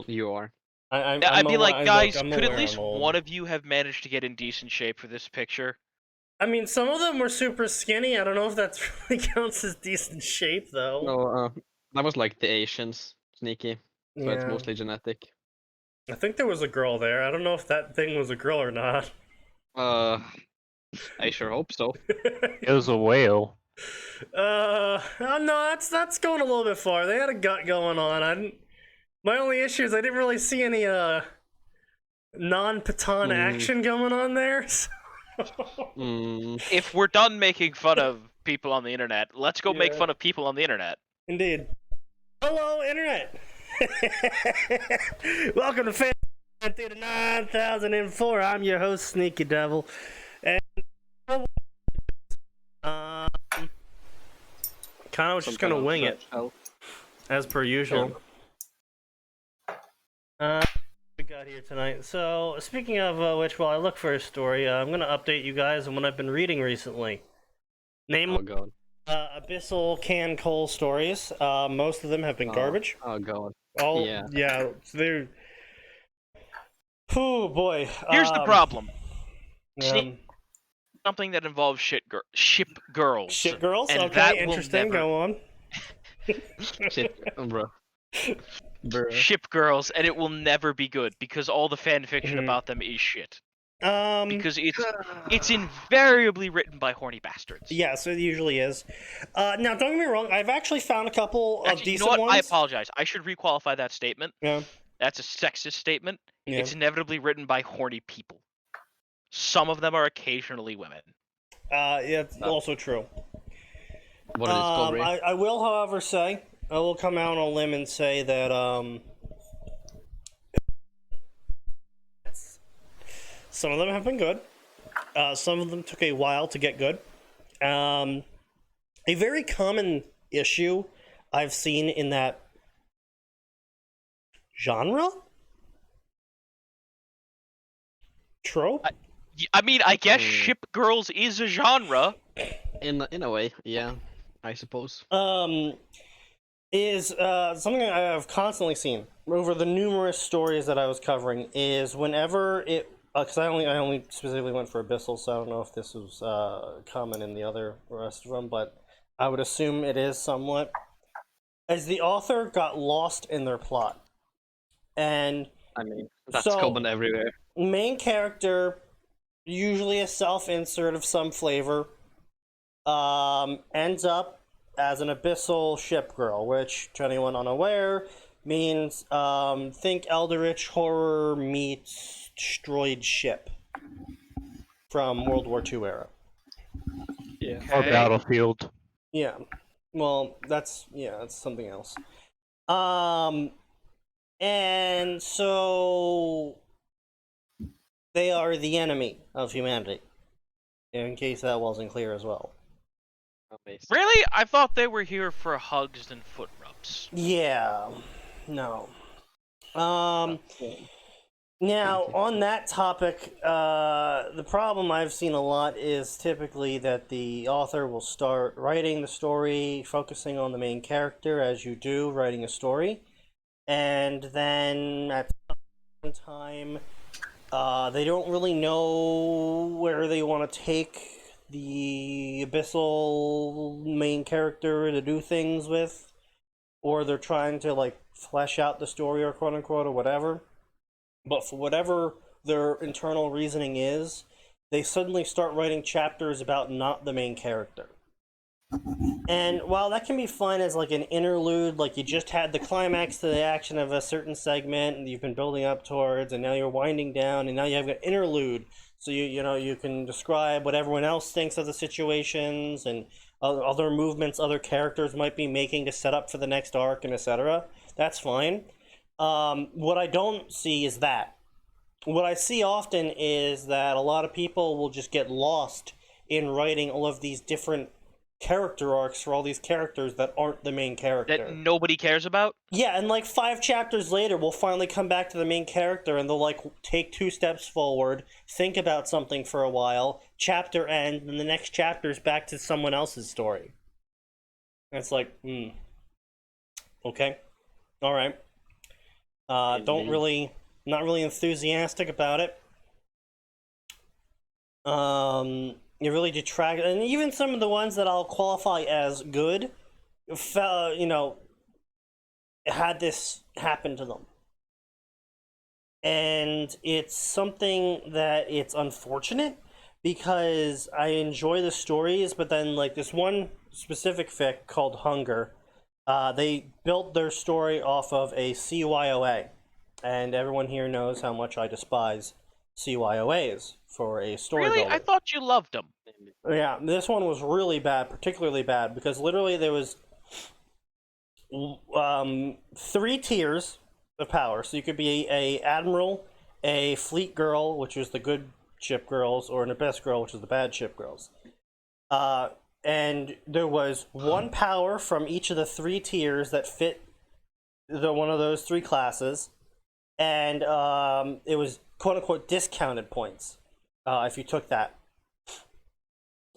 You are. I'd be like, guys, could at least one one of you have managed to get in decent shape for this picture? I mean, some of them were super skinny. I don't know if that really counts as decent shape, though. No, that was like the Asians, Sneaky. So it's Yeah. mostly genetic. I think there was a girl there. I don't know if that thing was a girl or not. I sure hope so. It was a whale. Oh no, that's going a little bit far. They had a gut going on. My only issue is I didn't really see any non-Patan action going on there. So. If we're done making fun of people on the internet, let's go make fun of people on the internet. Indeed. Hello, internet. Welcome to Fanfiction 9004. I'm your host, SneakyDevil, and kind of was just gonna wing it, as per usual. We got here tonight. So, speaking of which, while I look for a story, I'm gonna update you guys on what I've been reading recently. Namely, Abyssal Can Cole stories. Most of them have been garbage. Oh god. Yeah. So they're. Oh boy. Here's the problem. Something that involves ship girls. Ship girls? And okay, that interesting. Never... Go on. Shit, bro. Ship girls, and it will never be good because all the fan fiction about them is shit. Because it's invariably written by horny bastards. Yes, it usually is. Now, don't get me wrong. I've actually found a couple of decent you know what? ones. I apologize. I should requalify that statement. Yeah. That's a sexist statement. Yeah. It's inevitably written by horny people. Some of them are occasionally women. Yeah, it's also true. What is discovery? I will, however, say I will come out on a limb and say that some of them have been good. Some of them took a while to get good. A very common issue I've seen in that genre? Trope? I mean, I guess ship girls is a genre. In a way, yeah, I suppose. Is something I've constantly seen over the numerous stories that I was covering is whenever it, because I only specifically went for Abyssal, so I don't know if this was common in the other rest of them, but I would assume it is somewhat. As the author got lost in their plot, and I mean that's common everywhere. Main character, usually a self-insert of some flavor, ends up as an abyssal ship girl, which, to anyone unaware, means think Eldritch horror meets destroyed ship from World War II era. Yeah. Or Battlefield. Yeah. Well, that's something else. And so they are the enemy of humanity. In case that wasn't clear as well. Really? I thought they were here for hugs and foot rubs. Yeah. No. Now, on that topic, the problem I've seen a lot is typically that the author will start writing the story, focusing on the main character, as you do, writing a story. And then at some time, they don't really know where they want to take the abyssal main character to do things with, or they're trying to like flesh out the story or quote unquote or whatever. But for whatever their internal reasoning is, they suddenly start writing chapters about not the main character. And while that can be fun as like an interlude, like you just had the climax to the action of a certain segment and you've been building up towards, and now you're winding down, and now you have an interlude, so you can describe what everyone else thinks of the situations and other movements other characters might be making to set up for the next arc and etc. That's fine. What I don't see is that. What I see often is that a lot of people will just get lost in writing all of these different character arcs for all these characters that aren't the main character. That nobody cares about? Yeah, and like 5 chapters later, we'll finally come back to the main character and they'll like take 2 steps forward, think about something for a while, chapter end, and the next chapter's back to someone else's story. And it's like, okay, alright. Not really enthusiastic about it. It really detracted, and even some of the ones that I'll qualify as good, had this happen to them. And it's something that it's unfortunate, because I enjoy the stories, but then, like, this one specific fic called Hunger, they built their story off of a CYOA, and everyone here knows how much I despise CYOAs for a story Really? builder. I thought you loved them. Yeah, this one was really bad, particularly bad, because literally there was 3 tiers of power. So you could be a admiral, a fleet girl, which is the good ship girls, or an abyss girl, which is the bad ship girls. And there was 1 power from each of the 3 tiers that fit one of those 3 classes, and it was quote-unquote discounted points if you took that.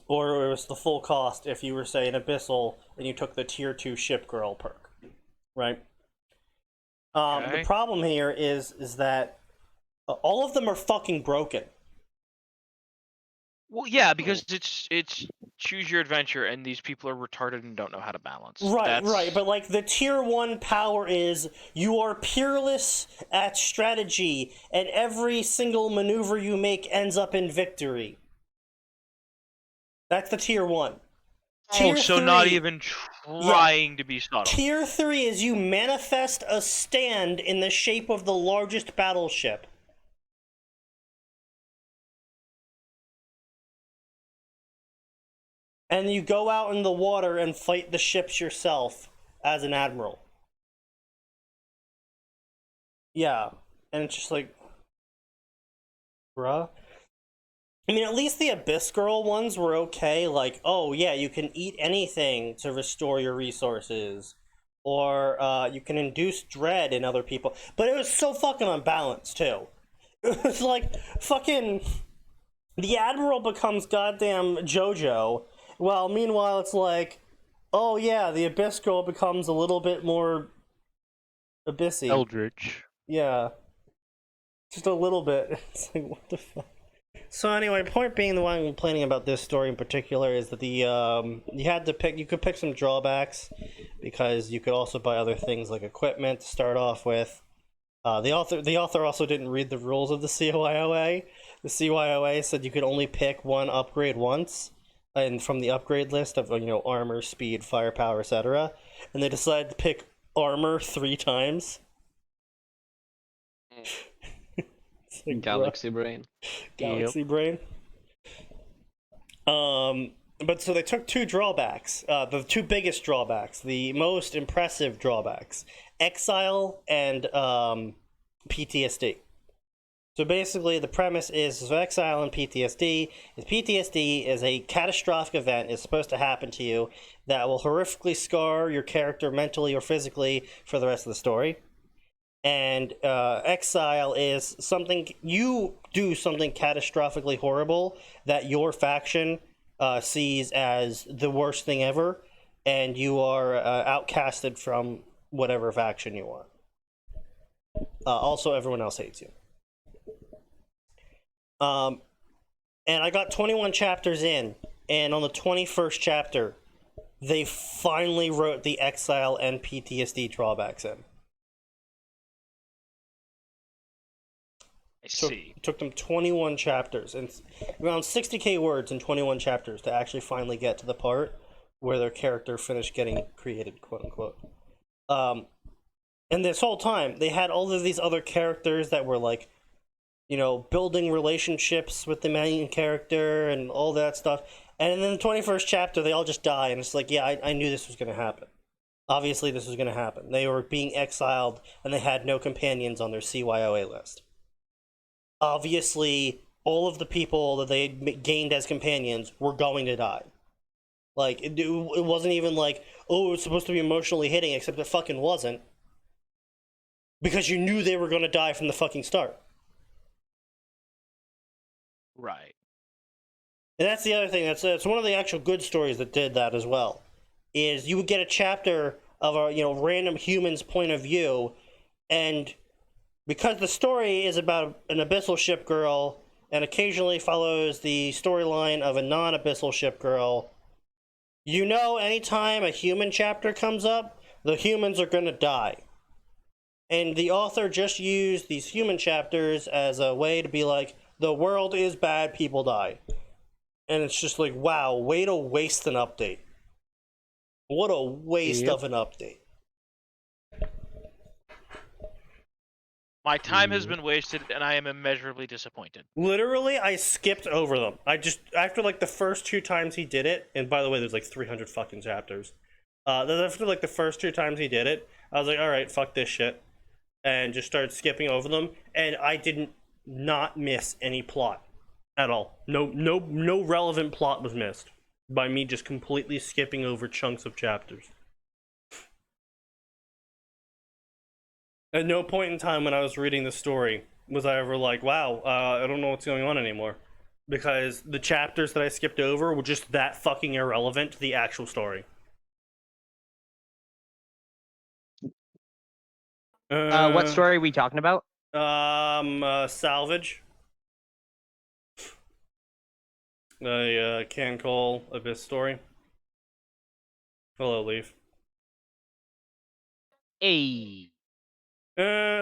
Or it was the full cost if you were, say, an abyssal and you took the tier 2 ship girl perk, right? Okay. The problem here is that all of them are fucking broken. Well, yeah, because it's choose your adventure, and these people are retarded and don't know how to balance. Right. But like the tier 1 power is you are peerless at strategy, and every single maneuver you make ends up in victory. That's the tier 1. Oh, so not even trying to be subtle. Tier 3 is you manifest a stand in the shape of the largest battleship. And you go out in the water and fight the ships yourself as an admiral. Yeah. And it's just like, bruh. I mean, at least the Abyss Girl ones were okay. Like, oh yeah, you can eat anything to restore your resources. Or you can induce dread in other people. But it was so fucking unbalanced, too. It was like, fucking... The Admiral becomes goddamn JoJo. Well, meanwhile, it's like, oh yeah, the Abyss Girl becomes a little bit more... abyssy. Eldritch. Yeah. Just a little bit. It's like, what the fuck? So anyway, point being, the one I'm complaining about this story in particular is that the you could pick some drawbacks, because you could also buy other things like equipment to start off with. The author also didn't read the rules of the CYOA. The CYOA said you could only pick 1 upgrade once, and from the upgrade list of armor, speed, firepower, etc. And they decided to pick armor 3 times. Like, Galaxy brain. Galaxy brain. But so they took 2 drawbacks, the 2 biggest drawbacks, the most impressive drawbacks: exile and PTSD. So basically, the premise is exile and PTSD is a catastrophic event. It's supposed to happen to you that will horrifically scar your character mentally or physically for the rest of the story. And exile is something, you do something catastrophically horrible that your faction sees as the worst thing ever, and you are outcasted from whatever faction you are. Also, everyone else hates you. And I got 21 chapters in, and on the 21st chapter, they finally wrote the exile and PTSD drawbacks in. I see. It took them 21 chapters and around 60k words in 21 chapters to actually finally get to the part where their character finished getting created, quote unquote. And this whole time, they had all of these other characters that were like, building relationships with the main character and all that stuff. And in the 21st chapter, they all just die, and it's like, yeah, I knew this was going to happen. Obviously, this was going to happen. They were being exiled, and they had no companions on their CYOA list. Obviously, all of the people that they gained as companions were going to die. Like, it wasn't even like, oh, it's supposed to be emotionally hitting, except it fucking wasn't. Because you knew they were going to die from the fucking start. Right. And that's the other thing. It's one of the actual good stories that did that as well. Is you would get a chapter of a random human's point of view, and because the story is about an abyssal ship girl and occasionally follows the storyline of a non-abyssal ship girl, you know anytime a human chapter comes up, the humans are gonna die. And the author just used these human chapters as a way to be like, the world is bad, people die. And it's just like, wow, way to waste an update. What a waste of an update. My time has been wasted, and I am immeasurably disappointed. Literally, I skipped over them. I just, after like the first 2 times he did it, and by the way, there's like 300 fucking chapters. After like the first 2 times he did it, I was like, alright, fuck this shit. And just started skipping over them, and I didn't not miss any plot at all. No relevant plot was missed by me just completely skipping over chunks of chapters. At no point in time when I was reading the story was I ever like, wow, I don't know what's going on anymore. Because the chapters that I skipped over were just that fucking irrelevant to the actual story. What story are we talking about? Salvage. The Can Call Abyss story. Hello, Leaf. Hey.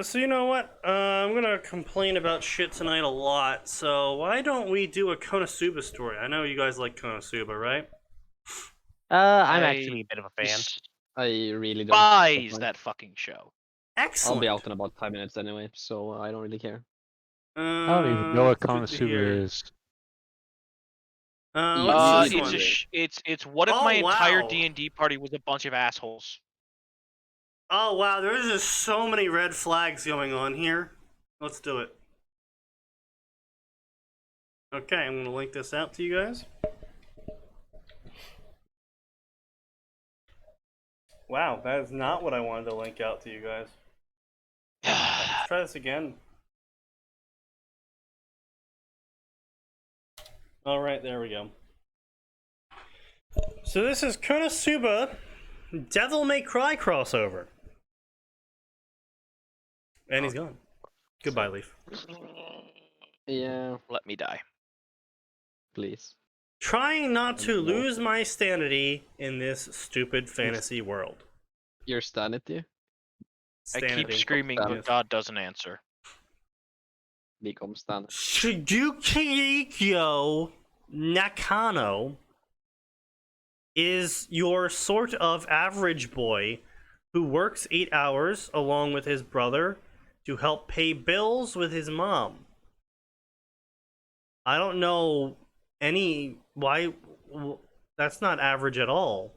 So you know what? I'm gonna complain about shit tonight a lot, so why don't we do a Konosuba story? I know you guys like Konosuba, right? I'm actually a bit of a fan. I really don't. Despise that fucking show. Excellent. I'll be out in about 5 minutes anyway, so I don't really care. I don't even know what good to Konosuba hear. is. What's this one? It's what if Oh, my entire wow. D&D party was a bunch of assholes? Oh wow, there's just so many red flags going on here. Let's do it. Okay, I'm gonna link this out to you guys. Wow, that is not what I wanted to link out to you guys. Let's try this again. Alright, there we go. So this is Konosuba Devil May Cry crossover. And he's gone. Goodbye, Leaf. Yeah, Let me die. please. Trying not to lose my sanity in this stupid fantasy world. Your sanity? I keep screaming, Yes. but God doesn't answer. Become standard. Shigukyo Nakano is your sort of average boy who works 8 hours along with his brother to help pay bills with his mom. I don't know why that's not average at all.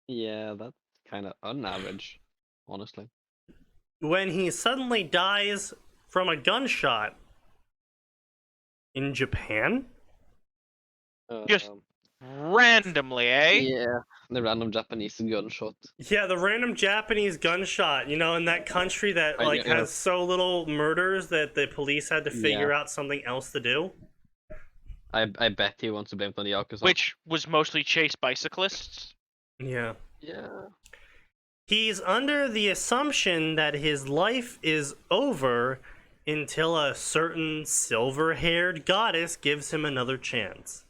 Yeah, that's kind of unaverage, honestly. When he suddenly dies from a gunshot in Japan? Just randomly, eh? Yeah, the random Japanese gunshot. Yeah, the random Japanese gunshot, you know, in that country that like Yeah. has so little murders that the police had to figure out something else to do. I bet he wants to blame it on the Yakuza. Which was mostly chased bicyclists. Yeah. Yeah. He's under the assumption that his life is over until a certain silver-haired goddess gives him another chance.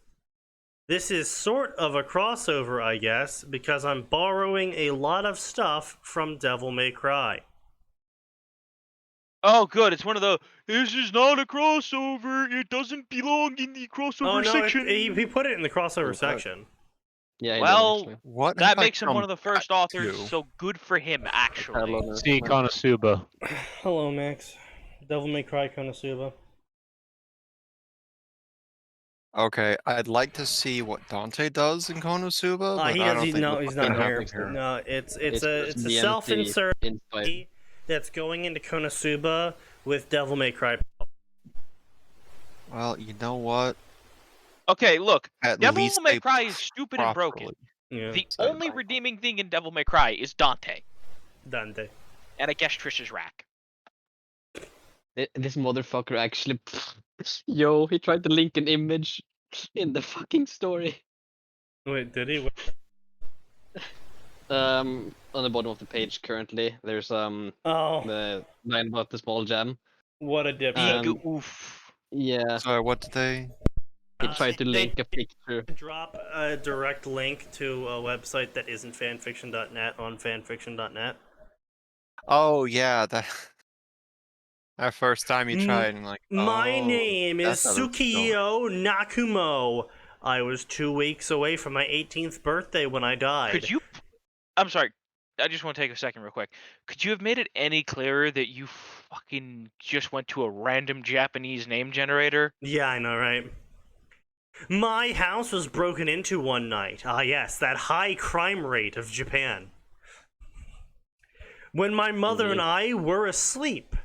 This is sort of a crossover, I guess, because I'm borrowing a lot of stuff from Devil May Cry. Oh, good. It's one of the, this is not a crossover. It doesn't belong in the crossover section. He put it in the crossover Okay. section. Yeah, he Well, did, actually. What that have I makes him come one of the first authors, to? so good for him, actually. Hello, See Konosuba. Hello, Max. Devil May Cry Konosuba. Okay, I'd like to see what Dante does in Konosuba, but He I does. don't think He's not fucking here. happens here. No, it's It's a DMT self-insert inspired. that's going into Konosuba with Devil May Cry. Well, you know what? Okay, look. At Devil least May they Cry is stupid and broken. properly. Yeah, The So- only redeeming thing in Devil May Cry is Dante. Dante. And I guess Trish's rack. This motherfucker actually... Yo, he tried to link an image in the fucking story. Wait, did he? On the bottom of the page currently, there's Oh, the line about the small gem. what a dipshit. Um, Oof. Yeah, So what did they? he tried to They- link a picture. Drop a direct link to a website that isn't fanfiction.net on fanfiction.net. Oh yeah, that. That first time you Mm, tried, and like. My oh, name is that's how this is going. Tsukio Nakumo. I was 2 weeks away from my 18th birthday when I died. Could you? I'm sorry. I just want to take a second real quick. Could you have made it any clearer that you fucking just went to a random Japanese name generator? Yeah, I know, right? My house was broken into one night. Ah, yes, that high crime rate of Japan. When my mother and I were asleep.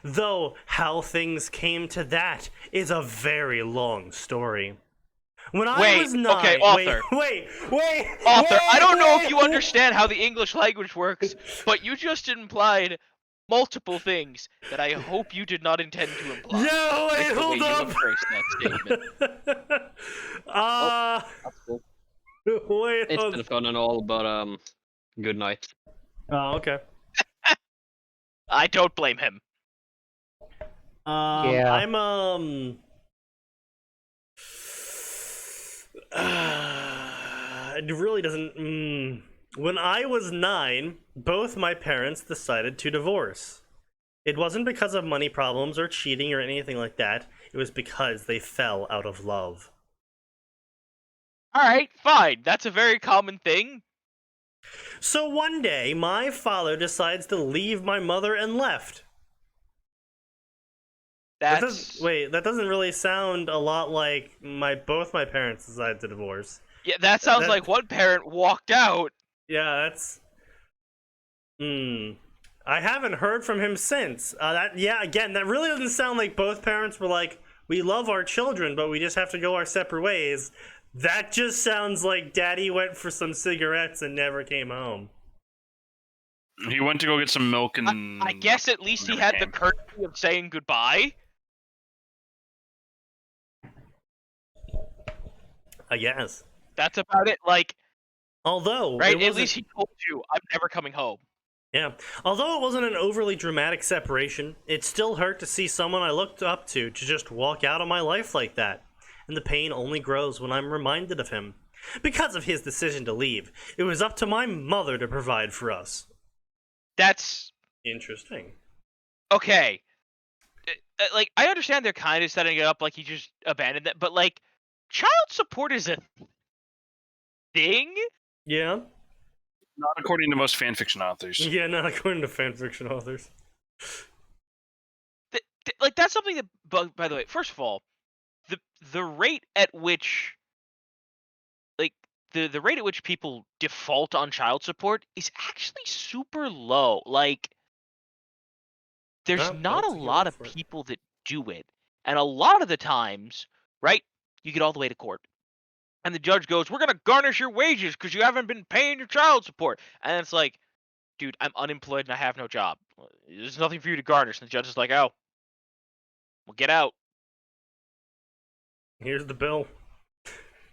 Though how things came to that is a very long story. When I was 9, okay, author. Wait. Author, I don't know if you understand how the English language works, but you just implied multiple things that I hope you did not intend to imply. No, wait, With the hold way you up. embraced that statement. Wait. It's hold- been fun and all, but good night. Oh, okay. I don't blame him. Yeah. I'm it really doesn't. When I was 9, both my parents decided to divorce. It wasn't because of money problems or cheating or anything like that. It was because they fell out of love. Alright, fine. That's a very common thing. So one day, my father decides to leave my mother and left. That doesn't really sound a lot like both my parents decided to divorce. Yeah, that sounds like one parent walked out. Yeah, that's. I haven't heard from him since. Again, that really doesn't sound like both parents were like, we love our children, but we just have to go our separate ways. That just sounds like Daddy went for some cigarettes and never came home. He went to go get some milk and. I guess at least he had the courtesy of saying goodbye. I guess. That's about it. Like, although, right? At least he told you, I'm never coming home. Yeah. Although it wasn't an overly dramatic separation, it still hurt to see someone I looked up to just walk out of my life like that. And the pain only grows when I'm reminded of him. Because of his decision to leave, it was up to my mother to provide for us. That's interesting. Okay. Like, I understand they're kind of setting it up like he just abandoned it, but like, child support is a thing? Yeah. Not according to most fanfiction authors. Yeah, not according to fanfiction authors. Like, that's something that, by the way, first of all, the rate at which, like, the rate at which people default on child support is actually super low. Like, there's not a lot of people that do it. And a lot of the times, right, you get all the way to court. And the judge goes, we're going to garnish your wages because you haven't been paying your child support. And it's like, dude, I'm unemployed and I have no job. There's nothing for you to garnish. And the judge is like, oh, well, get out. Here's the bill.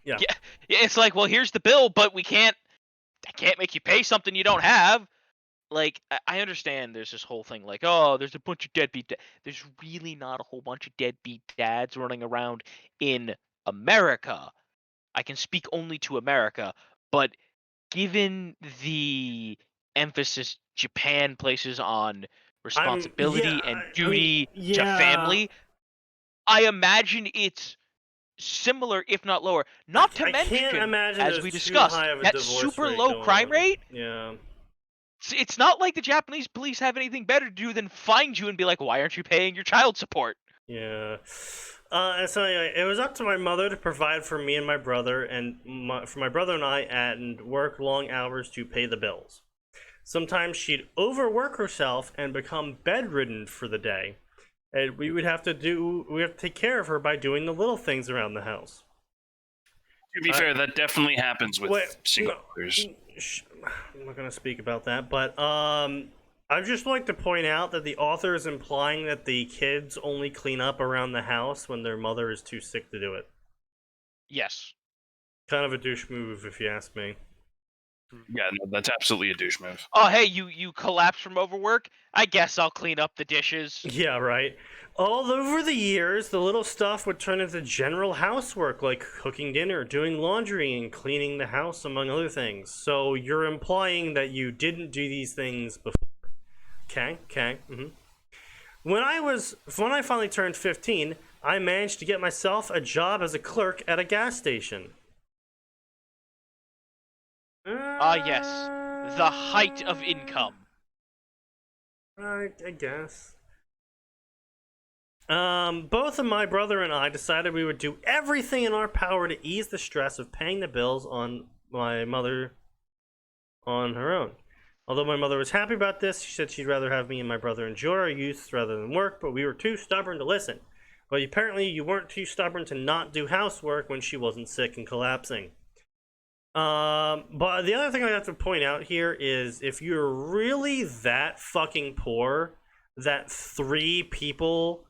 Yeah. Yeah, it's like, well, here's the bill, but I can't make you pay something you don't have. Like, I understand there's this whole thing like, oh, there's a bunch of deadbeat there's really not a whole bunch of deadbeat dads running around in America. I can speak only to America, but given the emphasis Japan places on responsibility and duty to family, I imagine it's similar, if not lower. Not to mention, as we discussed, that super low crime rate. Yeah. It's not like the Japanese police have anything better to do than find you and be like, why aren't you paying your child support? Yeah. So anyway, it was up to my mother to provide for me and my brother, and for my brother and I, and work long hours to pay the bills. Sometimes she'd overwork herself and become bedridden for the day, and we have to take care of her by doing the little things around the house. To be fair, that definitely happens with single mothers. I'm not going to speak about that, but I'd just like to point out that the author is implying that the kids only clean up around the house when their mother is too sick to do it. Yes. Kind of a douche move, if you ask me. Yeah, no, that's absolutely a douche move. Oh, hey, you collapse from overwork? I guess I'll clean up the dishes. Yeah, right. All over the years, the little stuff would turn into general housework, like cooking dinner, doing laundry, and cleaning the house, among other things. So you're implying that you didn't do these things before. Okay. When I finally turned 15, I managed to get myself a job as a clerk at a gas station. Yes. The height of income. I guess. Both of my brother and I decided we would do everything in our power to ease the stress of paying the bills on my mother on her own. Although my mother was happy about this, she said she'd rather have me and my brother enjoy our youth rather than work, but we were too stubborn to listen. But apparently you weren't too stubborn to not do housework when she wasn't sick and collapsing. But the other thing I have to point out here is if you're really that fucking poor that 3 people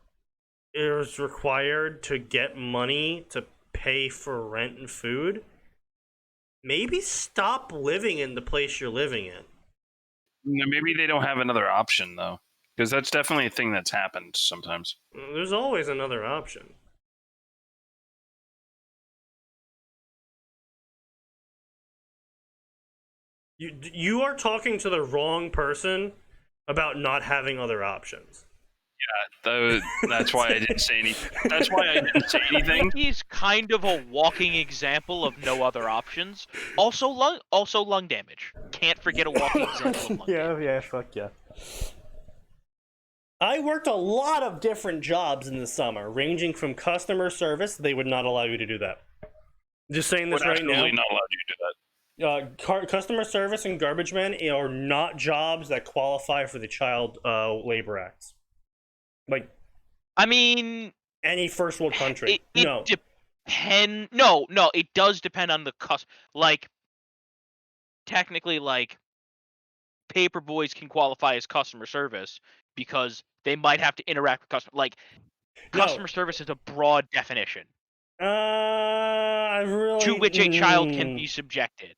is required to get money to pay for rent and food, maybe stop living in the place you're living in. Maybe they don't have another option, though. Because that's definitely a thing that's happened sometimes. There's always another option. You are talking to the wrong person about not having other options. That's why I didn't say anything. That's why I didn't say anything. He's kind of a walking example of no other options. Also lung damage. Can't forget a walking example of lung damage. Yeah, fuck yeah. I worked a lot of different jobs in the summer, ranging from customer service. They would not allow you to do that. Just saying this right now. Absolutely not allowed you to do that. Customer service and garbage men are not jobs that qualify for the Child Labor Acts. Like, I mean, any first world country. It No, it does depend on the like, technically, like, paper boys can qualify as customer service because they might have to interact with customers. Like, customer service is a broad definition. I really to which a child can be subjected.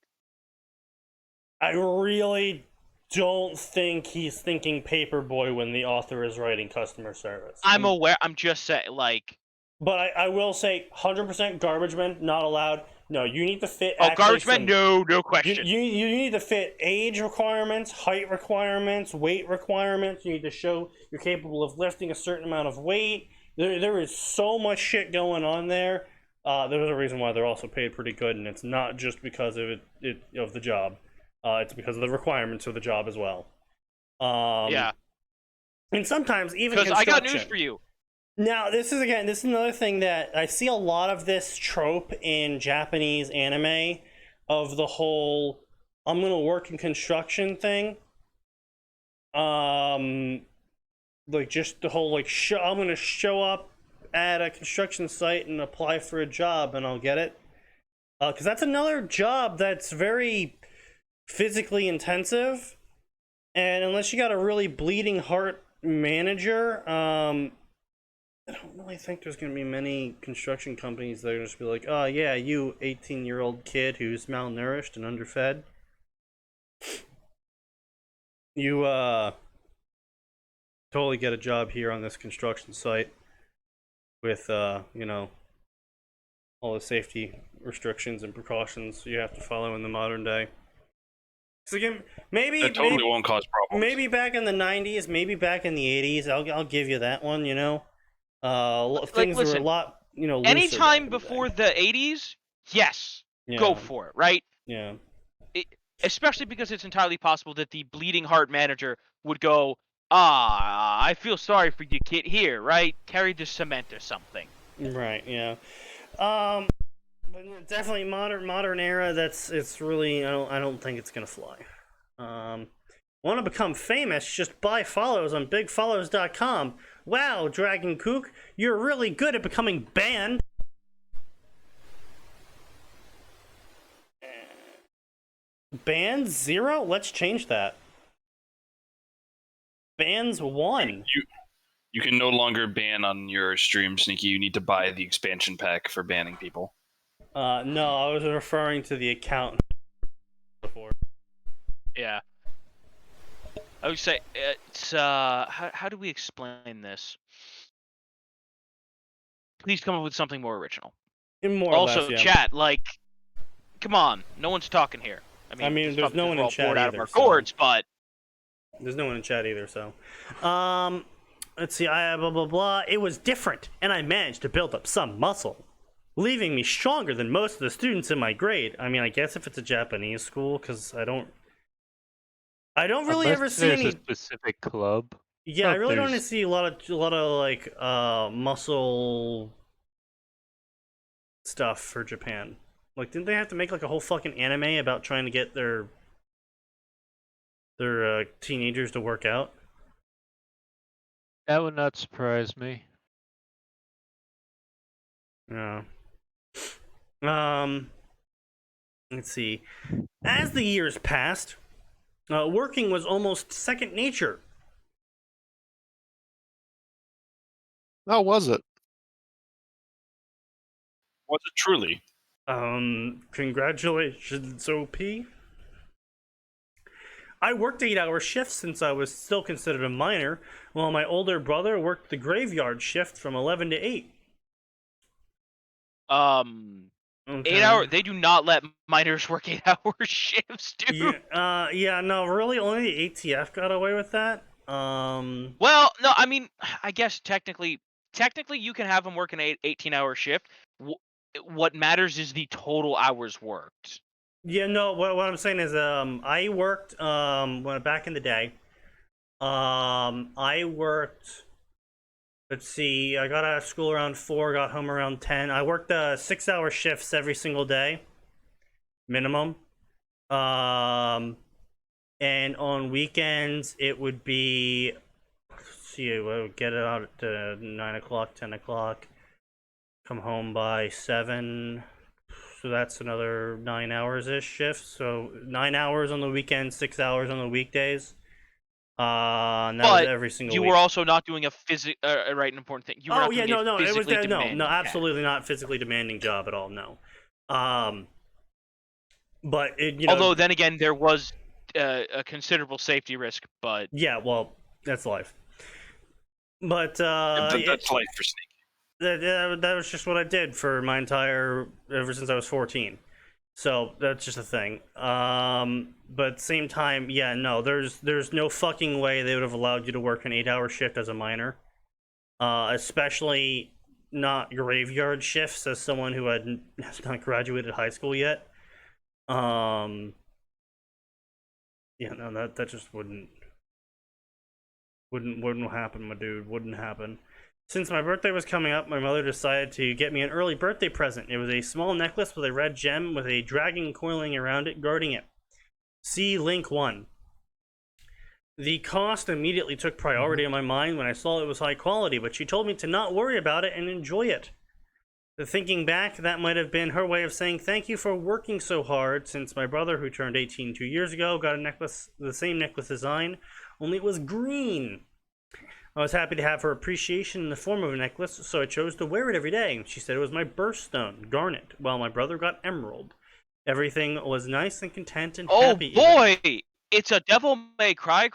I really don't think he's thinking paperboy when the author is writing customer service. I'm aware. I'm just saying, like. But I will say, 100% garbage men not allowed. No, you need to fit. Oh, garbage men, no question. You need to fit age requirements, height requirements, weight requirements. You need to show you're capable of lifting a certain amount of weight. There is so much shit going on there. There's a reason why they're also paid pretty good, and it's not just because of of the job. It's because of the requirements of the job as well. Yeah. And sometimes even because I got news for you. Now, this is another thing that I see a lot of this trope in Japanese anime of the whole I'm gonna work in construction thing. Like just the whole like I'm gonna show up at a construction site and apply for a job and I'll get it. Because that's another job that's very physically intensive, and unless you got a really bleeding heart manager, I don't really think there's going to be many construction companies that are just be like, oh yeah, you 18-year-old kid who's malnourished and underfed, you totally get a job here on this construction site with you know, all the safety restrictions and precautions you have to follow in the modern day. So again, maybe won't cause problems. Maybe back in the 90s, maybe back in the 80s, I'll give you that one. You know, things were a lot, you know. Anytime before the 80s, yes, go for it, right? Yeah. Especially because it's entirely possible that the bleeding heart manager would go, I feel sorry for you, kid. Here, right? Carry the cement or something. Right. Yeah. But definitely modern era. It's really I don't think it's gonna fly. Want to become famous? Just buy follows on bigfollows.com. Wow, Dragon Kook, you're really good at becoming banned. Bans 0? Let's change that. Bans 1. You can no longer ban on your stream, Sneaky. You need to buy the expansion pack for banning people. No, I was referring to the account before. Yeah. I would say it's how do we explain this? Please come up with something more original. More or Also, less, yeah. chat, like, come on, no one's talking here. I mean there's probably no 'cause one we're in all chat bored out of either, our so- gourds, but There's no one in chat either, so. Let's see, blah, blah, blah. It was different, and I managed to build up some muscle, leaving me stronger than most of the students in my grade. I mean, I guess if it's a Japanese school, because I don't really Unless ever see there's any. a specific club. Yeah, I really don't there's- see a lot of like muscle stuff for Japan. Like, didn't they have to make like a whole fucking anime about trying to get their teenagers to work out? That would not surprise me. Yeah. Let's see. As the years passed, working was almost second nature. How was it? Was it truly? Congratulations, OP. I worked 8-hour shifts since I was still considered a minor, while my older brother worked the graveyard shift from 11 to 8. Okay. 8 hour. They do not let minors work 8-hour shifts, dude. Yeah, no, really, only the ATF got away with that. Well, no, I mean, I guess technically you can have them work an 18-hour shift. What matters is the total hours worked. Yeah, no, what I'm saying is, I worked, when back in the day, I worked, let's see, I got out of school around 4, got home around 10. I worked 6-hour shifts every single day, minimum. And on weekends, it would be, let's see, I would get it out at 9 o'clock, 10 o'clock, come home by 7. So that's another 9 hours-ish shift. So 9 hours on the weekend, 6 hours on the weekdays. And that was every single you week. were also not doing a right, an important thing. You were not doing no, a it was physically demanding no, task. absolutely not physically demanding job at all. No. But it, although then again, there was a considerable safety risk. But yeah, well, that's life. But That's life for Sneaky. that was just what I did for my ever since I was 14. So that's just a thing. But at the same time, yeah, no, there's no fucking way they would have allowed you to work an 8-hour shift as a minor. Especially not graveyard shifts as someone who has not graduated high school yet. Yeah, no, that just wouldn't happen, my dude. Wouldn't happen. Since my birthday was coming up, my mother decided to get me an early birthday present. It was a small necklace with a red gem with a dragon coiling around it, guarding it. See link 1. The cost immediately took priority in my mind when I saw it was high quality, but she told me to not worry about it and enjoy it. Thinking back, that might have been her way of saying thank you for working so hard, since my brother, who turned 18 2 years ago, got a necklace, the same necklace design, only it was green. I was happy to have her appreciation in the form of a necklace, so I chose to wear it every day. She said it was my birthstone, garnet, while my brother got emerald. Everything was nice and content and happy. oh boy, it's a Devil May Cry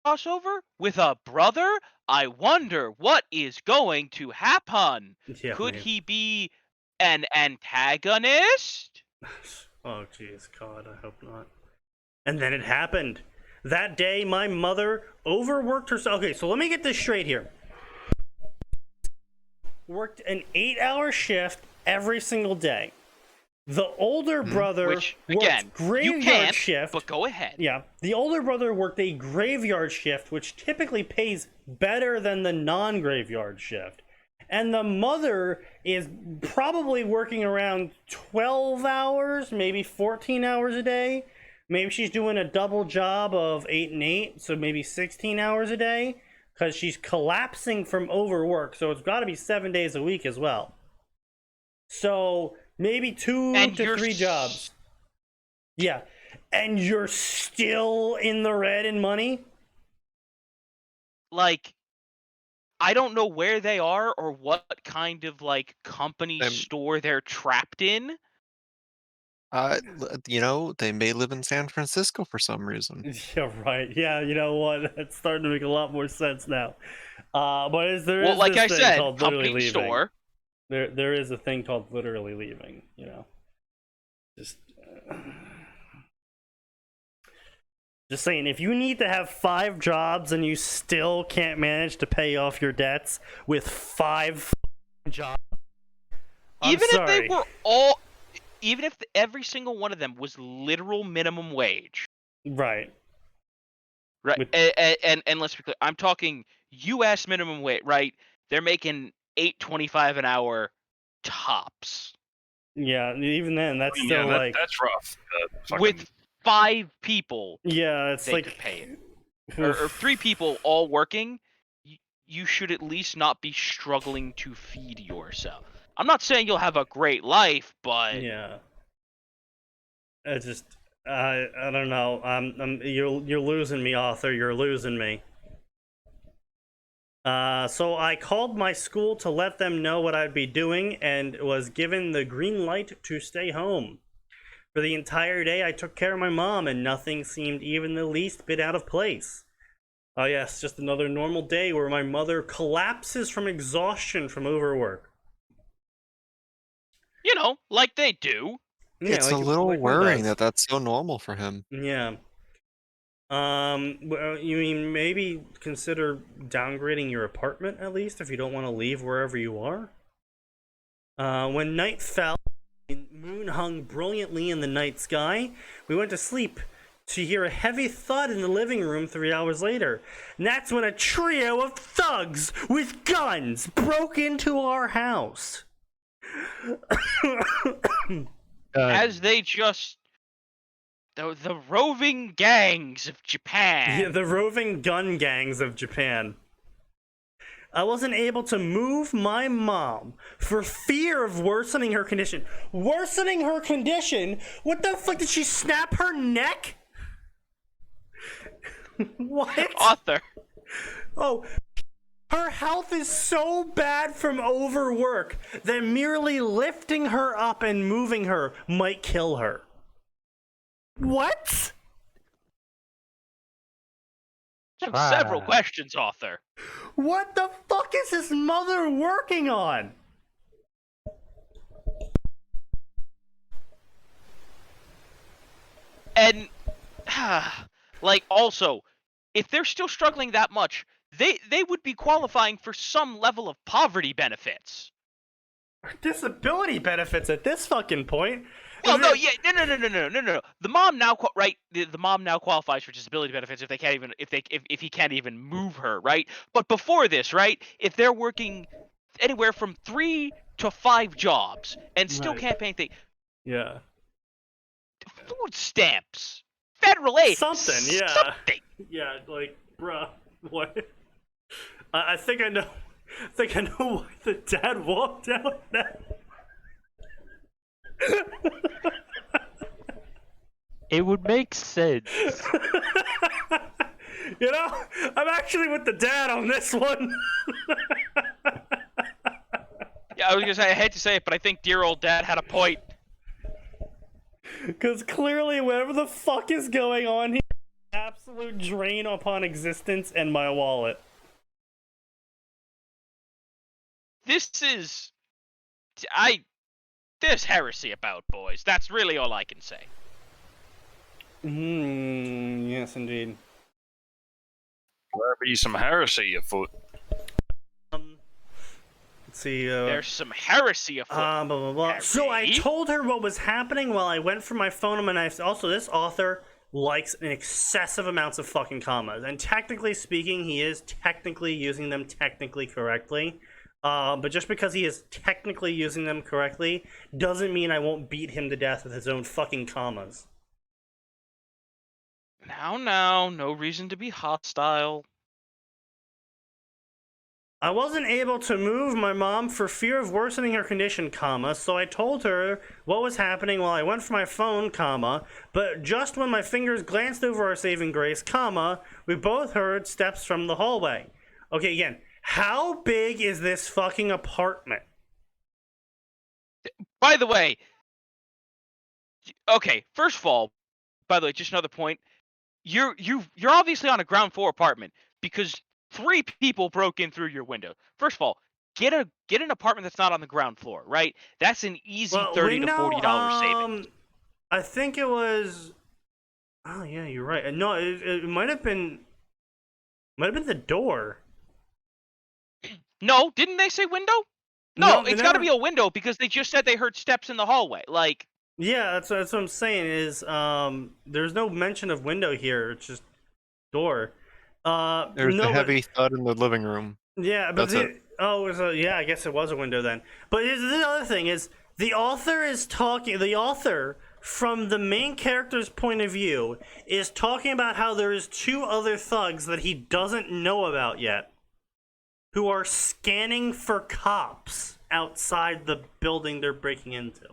crossover with a brother. I wonder what is going to happen. Yeah, Could man. he be an antagonist? Oh, jeez, God, I hope not. And then it happened. That day, my mother overworked herself. Okay, so let me get this straight here. Worked an 8-hour shift every single day. The older brother Which, worked again, graveyard you can't, shift. but go ahead. Yeah, the older brother worked a graveyard shift, which typically pays better than the non-graveyard shift. And the mother is probably working around 12 hours, maybe 14 hours a day. Maybe she's doing a double job of 8 and 8, so maybe 16 hours a day, because she's collapsing from overwork. So it's got to be 7 days a week as well. So maybe 2 to 3 jobs. Yeah. And you're still in the red in money? Like, I don't know where they are or what kind of, like, company store they're trapped in. You know, they may live in San Francisco for some reason. Yeah, right. Yeah, you know what? It's starting to make a lot more sense now. But there Well, is like this I thing said, called literally company leaving. store. There is a thing called literally leaving. You know, just just saying. If you need to have 5 jobs and you still can't manage to pay off your debts with 5 jobs, Even if they sorry. were all, even if every single one of them was literal minimum wage, Right. right? With- And let's be clear, I'm talking U.S. minimum wage, right? They're making $8.25 an hour tops Yeah, even then, that's still like that's rough. with 5 people. yeah, it's they like could pay it. Or 3 people all working. You should at least not be struggling to feed yourself. I'm not saying you'll have a great life, but Yeah. It's just I don't know. You're losing me, author. You're losing me. So I called my school to let them know what I'd be doing and was given the green light to stay home. For the entire day, I took care of my mom, and nothing seemed even the least bit out of place. Oh yes, just another normal day where my mother collapses from exhaustion from overwork. you know, like they do. Yeah, It's a like- little like one worrying does. that that's so normal for him. Yeah. Well, you mean maybe consider downgrading your apartment at least if you don't want to leave wherever you are? When night fell and moon hung brilliantly in the night sky, we went to sleep to hear a heavy thud in the living room 3 hours later. And that's when a trio of thugs with guns broke into our house. As they just the roving gangs of Japan. Yeah, the roving gun gangs of Japan. I wasn't able to move my mom for fear of worsening her condition. Worsening her condition? What the fuck? Did she snap her neck? What? Author. Oh, her health is so bad from overwork that merely lifting her up and moving her might kill her. What? I have several questions, author. What the fuck is this mother working on? And like also, if they're still struggling that much, they would be qualifying for some level of poverty benefits. Disability benefits at this fucking point. Well, no, yeah, no. The mom now, right? The mom now qualifies for disability benefits if they can't even if he can't even move her, right? But before this, right? If they're working anywhere from 3 to 5 jobs and still Right. can't pay anything, Yeah. food stamps, federal aid, Something, yeah. something. Yeah, like, bruh, what? I think I know. I think I know why the dad walked out now. It would make sense. You know, I'm actually with the dad on this one. Yeah, I was gonna say I hate to say it, but I think dear old dad had a point. Because clearly, whatever the fuck is going on here, absolute drain upon existence and my wallet. This is, there's heresy about, boys. That's really all I can say. Yes, indeed. There be some heresy afoot. Let's see. There's some heresy afoot. Blah, blah, blah. So I Harry? told her what was happening while I went for my phone, and I also this author likes an excessive amounts of fucking commas, and technically speaking, he is technically using them technically correctly. But just because he is technically using them correctly doesn't mean I won't beat him to death with his own fucking commas. Now, no reason to be hostile. I wasn't able to move my mom for fear of worsening her condition, comma, so I told her what was happening while I went for my phone, comma, but just when my fingers glanced over our saving grace, comma, we both heard steps from the hallway. Okay, again, how big is this fucking apartment? By the way, Okay, first of all, by the way, just another point. You're obviously on a ground floor apartment because 3 people broke in through your window. First of all, get an apartment that's not on the ground floor, right? That's an easy $30 to $40 savings. I think it was. Oh yeah, you're right. No, it might have been. Might have been the door. No, didn't they say window? No, they it's got to never- be a window because they just said they heard steps in the hallway. Like, Yeah, that's what I'm saying. Is there's no mention of window here. It's just door. There's no, a but- heavy thud in the living room. Yeah, but That's it. yeah, I guess it was a window then. But here's the other thing: is the author is talking. The author, from the main character's point of view, is talking about how there is 2 other thugs that he doesn't know about yet, who are scanning for cops outside the building they're breaking into.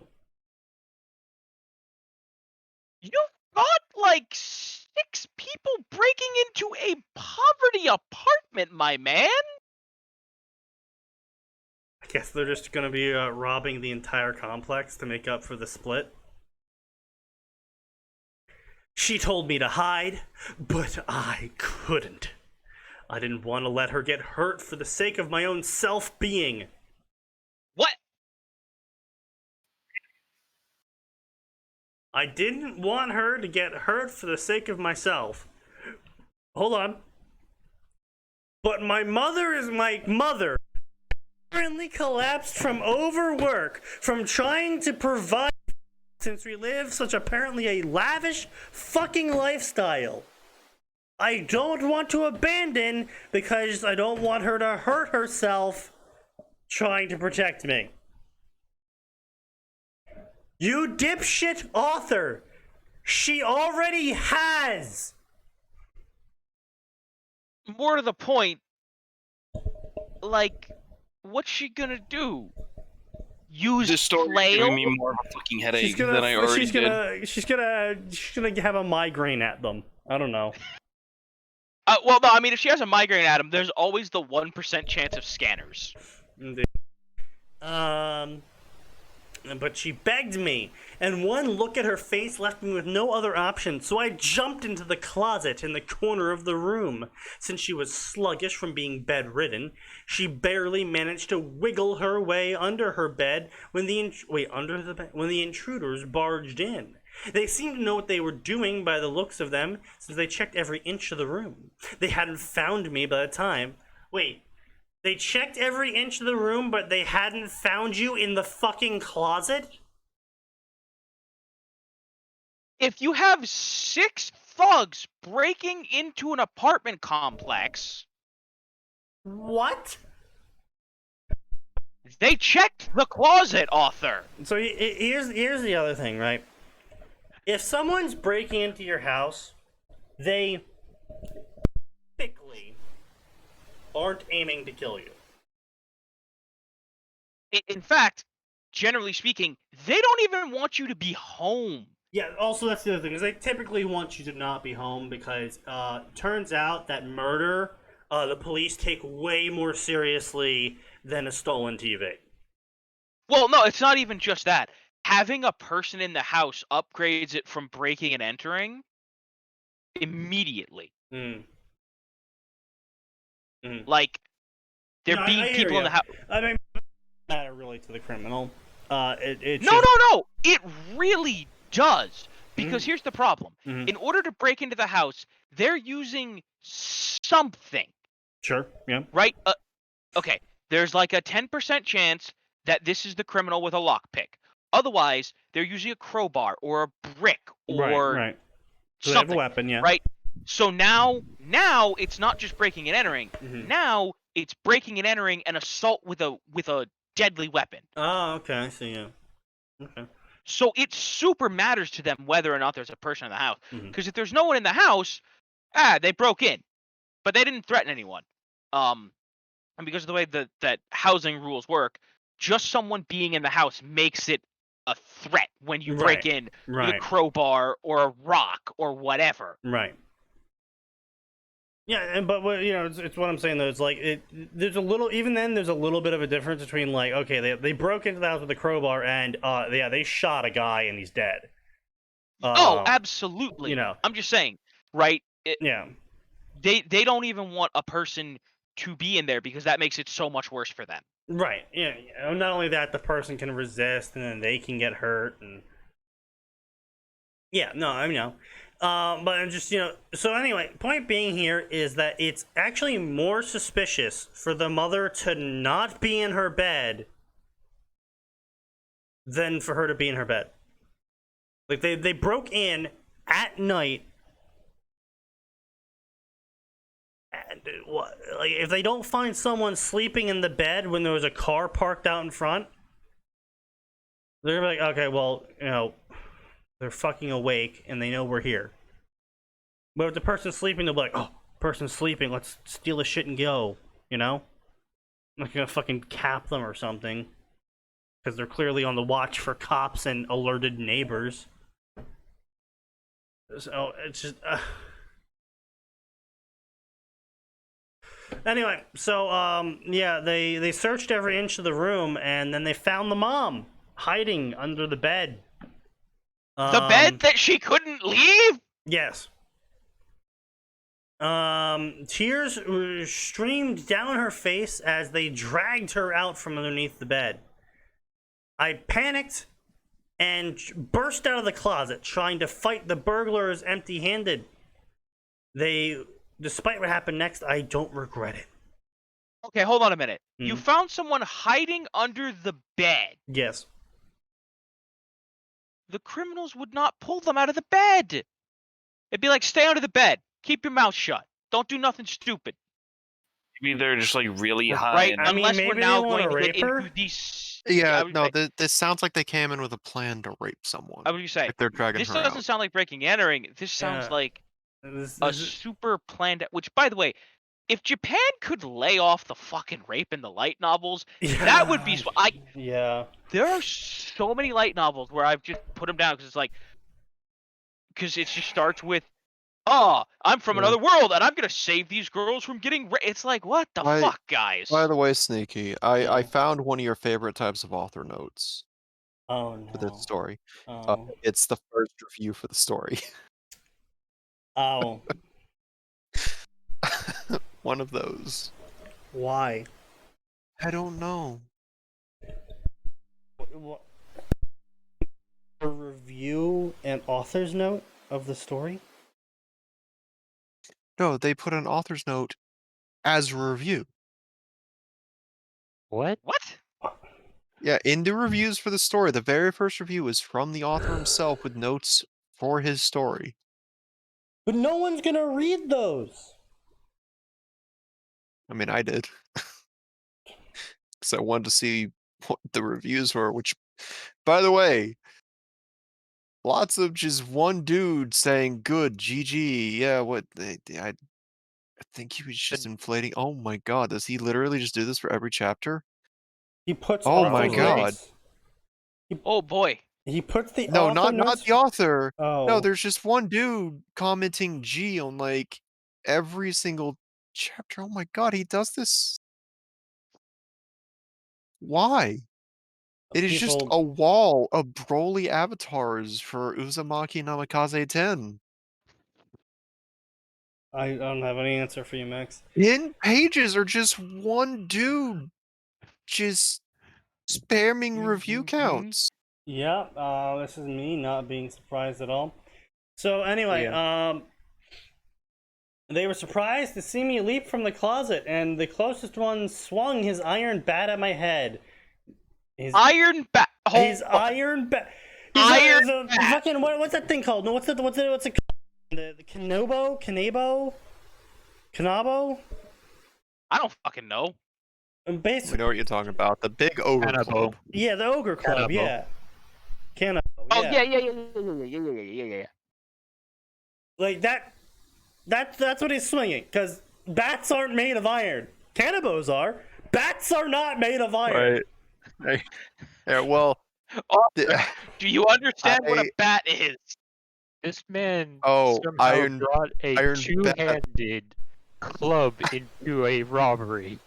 you've got like 6 people breaking into a poverty apartment, my man. I guess they're just gonna be robbing the entire complex to make up for the split. She told me to hide, but I couldn't. I didn't want to let her get hurt for the sake of my own self-being. What? I didn't want her to get hurt for the sake of myself. Hold on. But my mother apparently collapsed from overwork, from trying to provide, since we live such apparently a lavish fucking lifestyle. I don't want to abandon because I don't want her to hurt herself trying to protect me. You dipshit author! She already has! More to the point, like, what's she gonna do? Use This story is flail? giving me more of a fucking headache than I already did. She's gonna have a migraine at them. I don't know. Well, no, I mean, if she has a migraine at him, there's always the 1% chance of scanners. Indeed. But she begged me, and one look at her face left me with no other option, so I jumped into the closet in the corner of the room. Since she was sluggish from being bedridden, she barely managed to wiggle her way under her bed when the intruders barged in. They seemed to know what they were doing by the looks of them, since they checked every inch of the room. They hadn't found me by the time. Wait. They checked every inch of the room, but they hadn't found you in the fucking closet? If you have 6 thugs breaking into an apartment complex, What? they checked the closet, author. So here's the other thing, right? If someone's breaking into your house, they typically aren't aiming to kill you. In fact, generally speaking, they don't even want you to be home. Yeah, also that's the other thing, is they typically want you to not be home because turns out that murder, the police take way more seriously than a stolen TV. Well, no, it's not even just that. Having a person in the house upgrades it from breaking and entering immediately. Mm. Mm. Like, there No, I being hear people in ya. the house. I mean, it doesn't matter really to the criminal. It's No, just, no, no! It really does. Because here's the problem. Mhm. In order to break into the house, they're using something, Sure, yeah. right? Okay, there's like a 10% chance that this is the criminal with a lockpick. Otherwise, they're using a crowbar or a brick or right. So they have a something, weapon, yeah. right? So now it's not just breaking and entering. Mhm. Now it's breaking and entering and assault with a deadly weapon. Oh, okay, I see, yeah. Okay. So it super matters to them whether or not there's a person in the house. Mhm. Because if there's no one in the house, they broke in, but they didn't threaten anyone. And because of the way that housing rules work, just someone being in the house makes it a threat when you break Right, in with a right. crowbar or a rock or whatever. Right. Yeah, but it's what I'm saying though. It's like there's a little, even then, there's a little bit of a difference between like, okay, they broke into the house with a crowbar and they shot a guy and he's dead. Oh, Um, absolutely. you know. I'm just saying, right? Yeah. They don't even want a person to be in there because that makes it so much worse for them. Right. Yeah. Not only that, the person can resist, and then they can get hurt, and yeah. No, I know. But I'm just So anyway, point being here is that it's actually more suspicious for the mother to not be in her bed than for her to be in her bed. Like they broke in at night. And like if they don't find someone sleeping in the bed when there was a car parked out in front, they're gonna be like, okay, well, they're fucking awake and they know we're here. But if the person's sleeping, they'll be like, oh, person's sleeping, let's steal the shit and go. I'm not gonna fucking cap them or something. Because they're clearly on the watch for cops and alerted neighbors. So it's just. Anyway, so yeah, they searched every inch of the room and then they found the mom hiding under the bed. The bed that she couldn't leave? Yes. Tears streamed down her face as they dragged her out from underneath the bed. I panicked and burst out of the closet, trying to fight the burglars empty-handed. Despite what happened next, I don't regret it. Okay, hold on a minute. You found someone hiding under the bed. Yes. The criminals would not pull them out of the bed. It'd be like, stay under the bed. Keep your mouth shut. Don't do nothing stupid. Maybe they're just like really high. Right? And... I mean, Unless maybe we're they now wanna going to get rape her? into these. Yeah, I would no, say- this sounds like they came in with a plan to rape someone. I would say If they're dragging this her doesn't out. sound like breaking and entering. This sounds Yeah. like This a is- super planned. Which, by the way, if Japan could lay off the fucking rape in the light novels, that would be. Yeah. There are so many light novels where I've just put them down because it's like, because it just starts with, "Oh, I'm from another world and I'm gonna save these girls from getting." It's like, what the fuck, guys? By the way, Sneaky, I Yeah. found one of your favorite types of author notes Oh no. for this story. Oh. It's the first review for the story. Oh. One of those. Why? I don't know. What? A review and author's note of the story? No, they put an author's note as a review. What? What? Yeah, in the reviews for the story, the very first review is from the author himself with notes for his story. But no one's gonna read those. I mean, I did. So I wanted to see what the reviews were, which, by the way, lots of just one dude saying, good, GG, yeah, I think he was just inflating. Oh my god, does he literally just do this for every chapter? He puts. Oh my author god. notes. Oh boy. He puts the. No, author not notes- the author. Oh. No, there's just one dude commenting G on like every single chapter. Oh my god, he does this. Why? It is just People- a wall of Broly avatars for Uzumaki Namikaze 10. I don't have any answer for you, Max. 10 pages are just one dude just spamming review counts. Yeah, this is me not being surprised at all. So anyway, they were surprised to see me leap from the closet, and the closest one swung his iron bat at my head. Iron bat. His iron bat. Iron bat. Fucking what's that thing called? No, what's it called? The Kanabo? I don't fucking know. We Basically, know what you're talking about. The big ogre Cannibal. club. yeah, the ogre club. Cannibal. Yeah, Cannibal. Oh yeah. yeah. Like that. That's what he's swinging. Because bats aren't made of iron. Cannibals are. Bats are not made of iron. Right. Yeah, well. Do you understand what a bat is? This man Oh, somehow brought a iron bat. two-handed club into a robbery.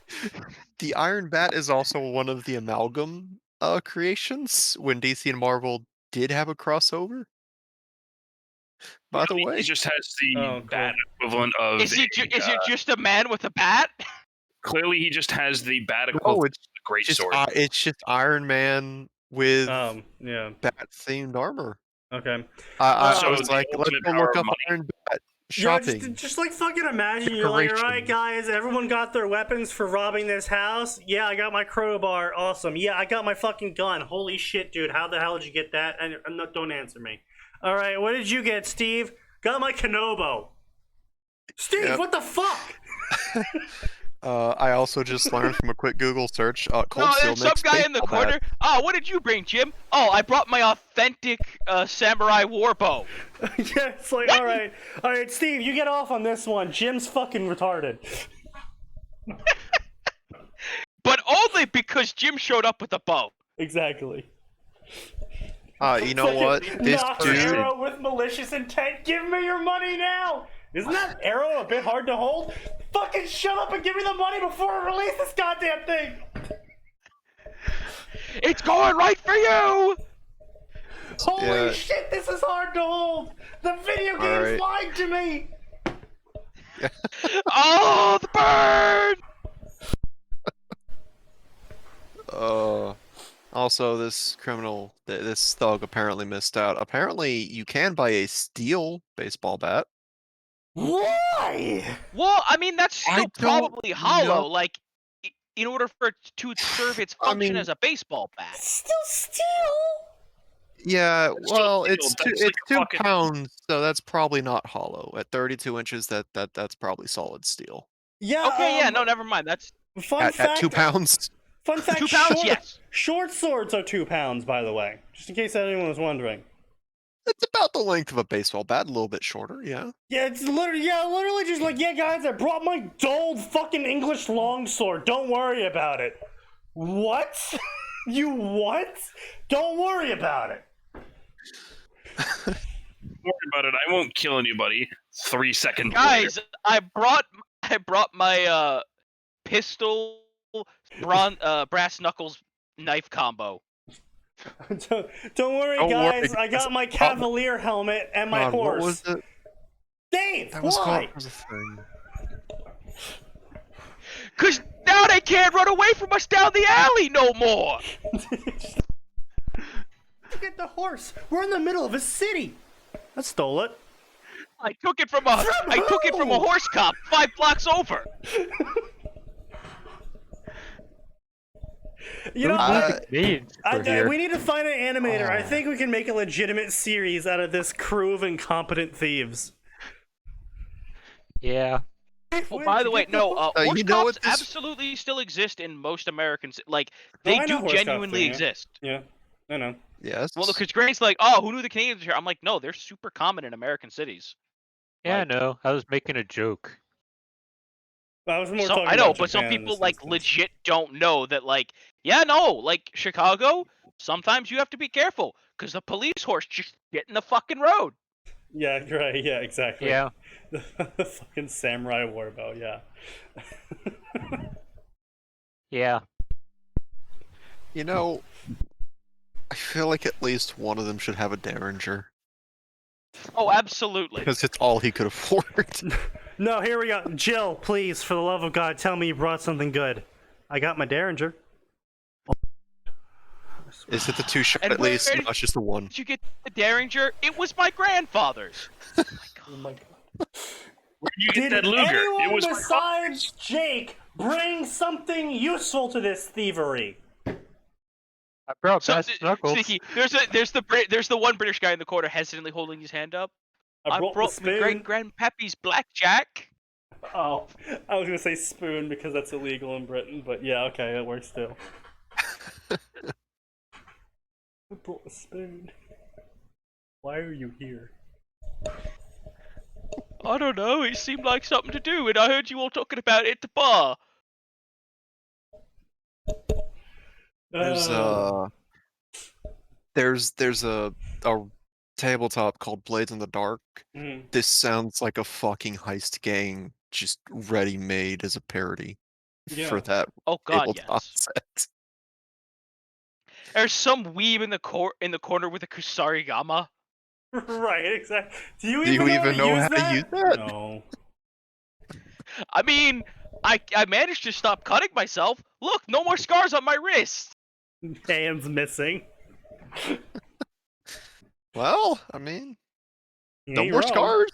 The Iron Bat is also one of the Amalgam creations when DC and Marvel did have a crossover. By the He way, just has the Oh, cool. bat equivalent of. Is it just a man with a bat? Clearly, he just has the bat equivalent no, of the great just sword. it's just Iron Man with Yeah. bat-themed armor. Okay. I So was the like, let's ultimate go power look of up money. Iron Bat Yeah, shopping. just like fucking imagine you're like, all right, Decoration. guys, everyone got their weapons for robbing this house. Yeah, I got my crowbar. Awesome. Yeah, I got my fucking gun. Holy shit, dude. How the hell did you get that? And no, don't answer me. All right, what did you get, Steve? Got my Kanobo. Steve, Yep. what the fuck? I also just learned from a quick Google search. Cold No, Steel there's some makes guy in the baseball corner. bats. Oh, what did you bring, Jim? Oh, I brought my authentic samurai war bow. Yeah, it's like, all right, Steve, you get off on this one. Jim's fucking retarded. But only because Jim showed up with a bow. Exactly. You know what? This Knox dude. arrow with malicious intent. Give me your money now. Isn't that arrow a bit hard to hold? Fucking shut up and give me the money before I release this goddamn thing. It's going right for you. Holy Yeah. shit, this is hard to hold. The video game's lied to me. Oh, the burn! Also, this criminal, this thug apparently missed out. Apparently, you can buy a steel baseball bat. Why? Well, I mean, that's I still don't probably hollow. know. Like, in order for it to serve its I function mean- as a baseball bat. Still steel? Yeah, It's still well, steel, it's that's like a 2 fucking- pounds, so that's probably not hollow. At 32 inches, that's probably solid steel. Yeah. Okay, yeah, no, never mind. That's Fun At fact. 2 pounds. Fun fact. 2 pounds. Short, Yes. Short swords are 2 pounds, by the way, just in case anyone was wondering. It's about the length of a baseball bat, a little bit shorter, yeah. Yeah, it's literally just like, yeah, guys, I brought my dulled fucking English longsword. Don't worry about it. What? You what? Don't worry about it. Don't worry about it. I won't kill anybody. 3 seconds. Guys, I brought my pistol brass knuckles knife combo. Don't worry, Don't worry, guys. I got guys. my cavalier helmet and my God, horse. what was it? Dave, That was why? called as a thing. Cause now they can't run away from us down the alley no more. Look at the horse. We're in the middle of a city. I stole it. I took it from a who? horse cop 5 blocks over. You know, Needs for here. we need to find an animator. I think we can make a legitimate series out of this crew of incompetent thieves. Yeah. Oh, by the way, no, horse you know cops what this- absolutely still exist in most Americans. Like, Oh, they I know do horse cops genuinely do, yeah. exist. Yeah, I know. Yes. Well, because Grace's like, oh, who knew the Canadians were here? I'm like, no, they're super common in American cities. Yeah, I Like- know. I was making a joke. I was more So, talking I know, about but some Japan in people this like instance. legit don't know that. Like, yeah, no, like Chicago. Sometimes you have to be careful because the police horse just get in the fucking road. Yeah, right. Yeah, exactly. Yeah. The fucking samurai warbow. Yeah. Yeah. You know, I feel like at least one of them should have a Derringer. Oh, absolutely. Because it's all he could afford. No, here we go. Jill, please, for the love of God, tell me you brought something good. I got my Derringer. Is it the 2 shot And at least? where No, it's just the 1. Did you get the Derringer? It was my grandfather's. Oh my God. Where'd you get Did that Luger? anyone It was besides Jake bring something useful to this thievery? I brought So, Best Knuckles. Sneaky, there's the one British guy in the corner hesitantly holding his hand up. I brought the my spoon. great grandpappy's blackjack. Oh, I was gonna say spoon because that's illegal in Britain, but yeah, okay, it works too. I brought a spoon. Why are you here? I don't know. It seemed like something to do, and I heard you all talking about it at the bar. There's a tabletop called Blades in the Dark. Mm. This sounds like a fucking heist gang just ready made as a parody Yeah. for that Oh God, tabletop yes. set. There's some weeb in the corner with a kusarigama. Right, exactly. Do you Do you even know how to use that? No. I mean, I managed to stop cutting myself. Look, no more scars on my wrist. Hands missing. Well, I mean, You no ain't more wrong. scars.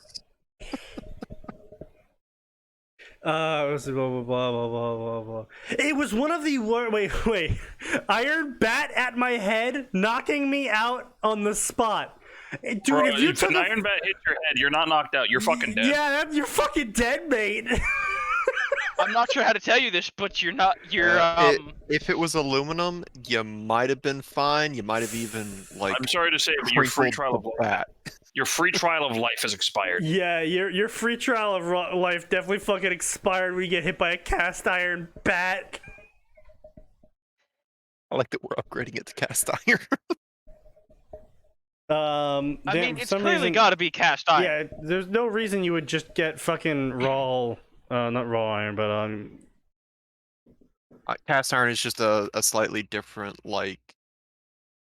It was blah blah blah blah blah blah blah. It was one of the wait. Iron bat at my head, knocking me out on the spot. Dude, Bro, if you if took an iron bat hits your head, you're not knocked out. You're fucking dead. Yeah, you're fucking dead, mate. I'm not sure how to tell you this, but you're not. You're If it was aluminum, you might have been fine. You might have even like. I'm sorry to say, but your free crinkled trial of the life, bat. your free trial of life has expired. Yeah, your free trial of life definitely fucking expired when you get hit by a cast iron bat. I like that we're upgrading it to cast iron. I damn, mean, for it's some clearly reason- got to be cast iron. Yeah, there's no reason you would just get fucking not raw iron, but Cast iron is just a slightly different like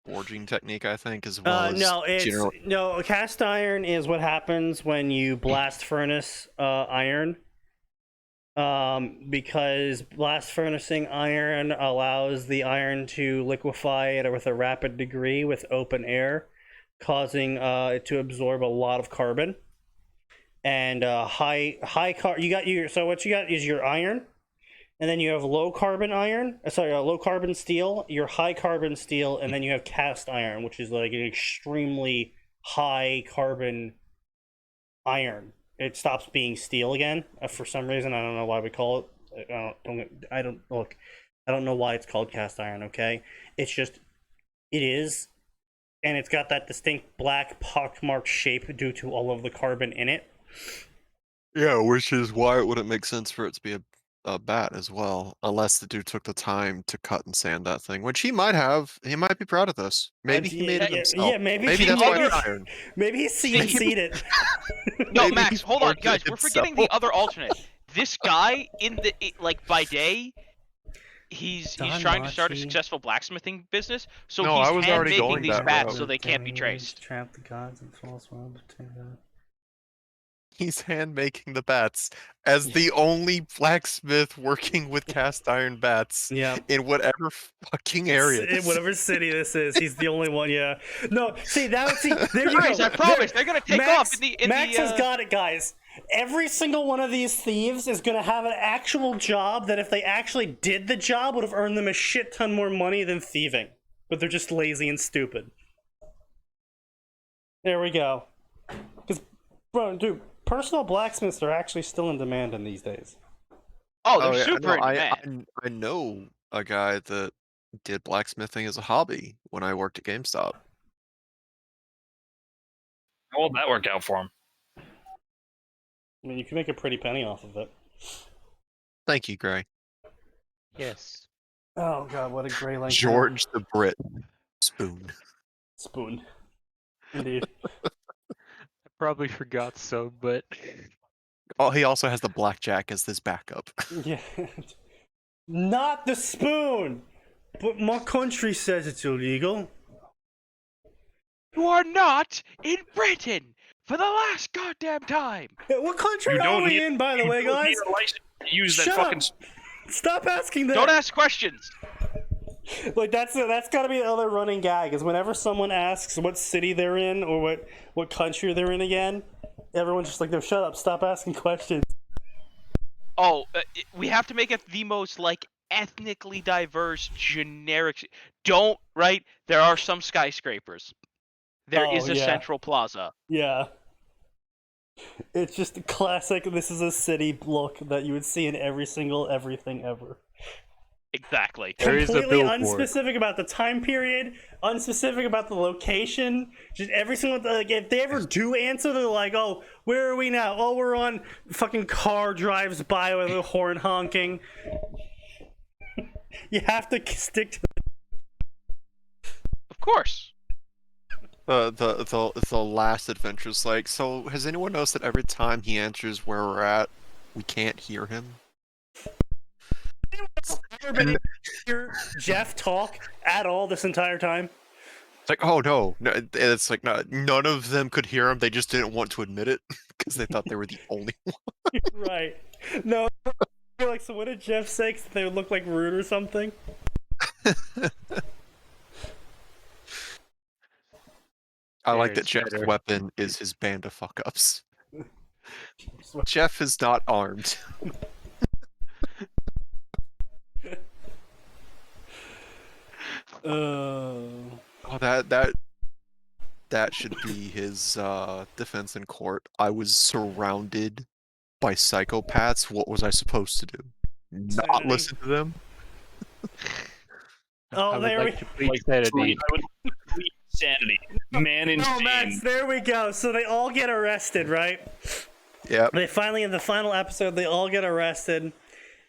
forging technique, I think, as well as no, it's general. no cast iron is what happens when you blast furnace iron. Because blast furnacing iron allows the iron to liquefy it with a rapid degree with open air, causing it to absorb a lot of carbon. And so what you got is your iron, and then you have low carbon steel, your high carbon steel, and then you have cast iron, which is like an extremely high carbon iron. It stops being steel again for some reason. I don't know why we call it. I don't know why it's called cast iron. Okay, it's just it is, and it's got that distinct black pockmarked shape due to all of the carbon in it. Yeah, which is why it wouldn't make sense for it to be a bat as well, unless the dude took the time to cut and sand that thing, which he might have. He might be proud of this. Maybe he made it himself. Yeah, maybe that's why it's iron. Maybe he CNC'd it. No, Maybe Max, he hold on, forged guys. it We're forgetting the other alternate. This guy by day, he's trying to start a Danmachi. successful blacksmithing business. So No, he's I was hand already making going these that bats route. so they can't be traced. Trap the gods and false one. He's hand making the bats as the only blacksmith working with cast iron bats Yeah. in whatever fucking area. In whatever city this is, he's the only one. Yeah. No, see there you Guys, go. I promise they're gonna take Max, off in Max the. has got it, guys. Every single one of these thieves is going to have an actual job that if they actually did the job would have earned them a shit ton more money than thieving. But they're just lazy and stupid. There we go. Because, bro, dude, personal blacksmiths are actually still in demand in these days. Oh, they're yeah, super no, in demand. I know a guy that did blacksmithing as a hobby when I worked at GameStop. How will that work out for him? I mean, you can make a pretty penny off of it. Thank you, Gray. Yes. Oh god, what a great length. George the Brit Spoon. Spoon. Indeed. I probably forgot some, but Oh, he also has the blackjack as his backup. Yeah. Not the spoon! But my country says it's illegal. You are not in Britain for the last goddamn time. Hey, what country You are don't we need- in, by the You way, don't need guys? a license to use that Shut fucking. up. Stop asking that. Don't ask questions. Like that's got to be the other running gag is whenever someone asks what city they're in or what country they're in again, everyone's just like, no, shut up, stop asking questions. Oh, we have to make it the most like ethnically diverse, generic. Don't right. There are some skyscrapers. There is Oh, a yeah. central plaza. Yeah. It's just a classic, this is a city look that you would see in every single everything ever. Exactly. There is a Completely billboard. unspecific about the time period, unspecific about the location. Just every single like, if they ever do answer, they're like, "Oh, where are we now? Oh, we're on fucking car drives by with a horn honking." You have to stick to. Of course. The last adventure's like, so has anyone noticed that every time he answers where we're at, we can't hear him? Ever been able to hear Jeff talk at all this entire time? like, oh no, no, it's like none of them could hear him. They just didn't want to admit it because they thought they were the only Right. No, you're like, so what did Jeff say? 'Cause they would look like rude or something? I like There's that Jeff's better. weapon is his band of fuck ups. Jeff is not armed. Oh, that should be his defense in court. I was surrounded by psychopaths. What was I supposed to do? Not Sanity? listen to them? Oh, I would there like we to plead sanity. I would plead sanity. Man No, insane. Max, there we go. So they all get arrested, right? Yep. They finally, in the final episode, they all get arrested.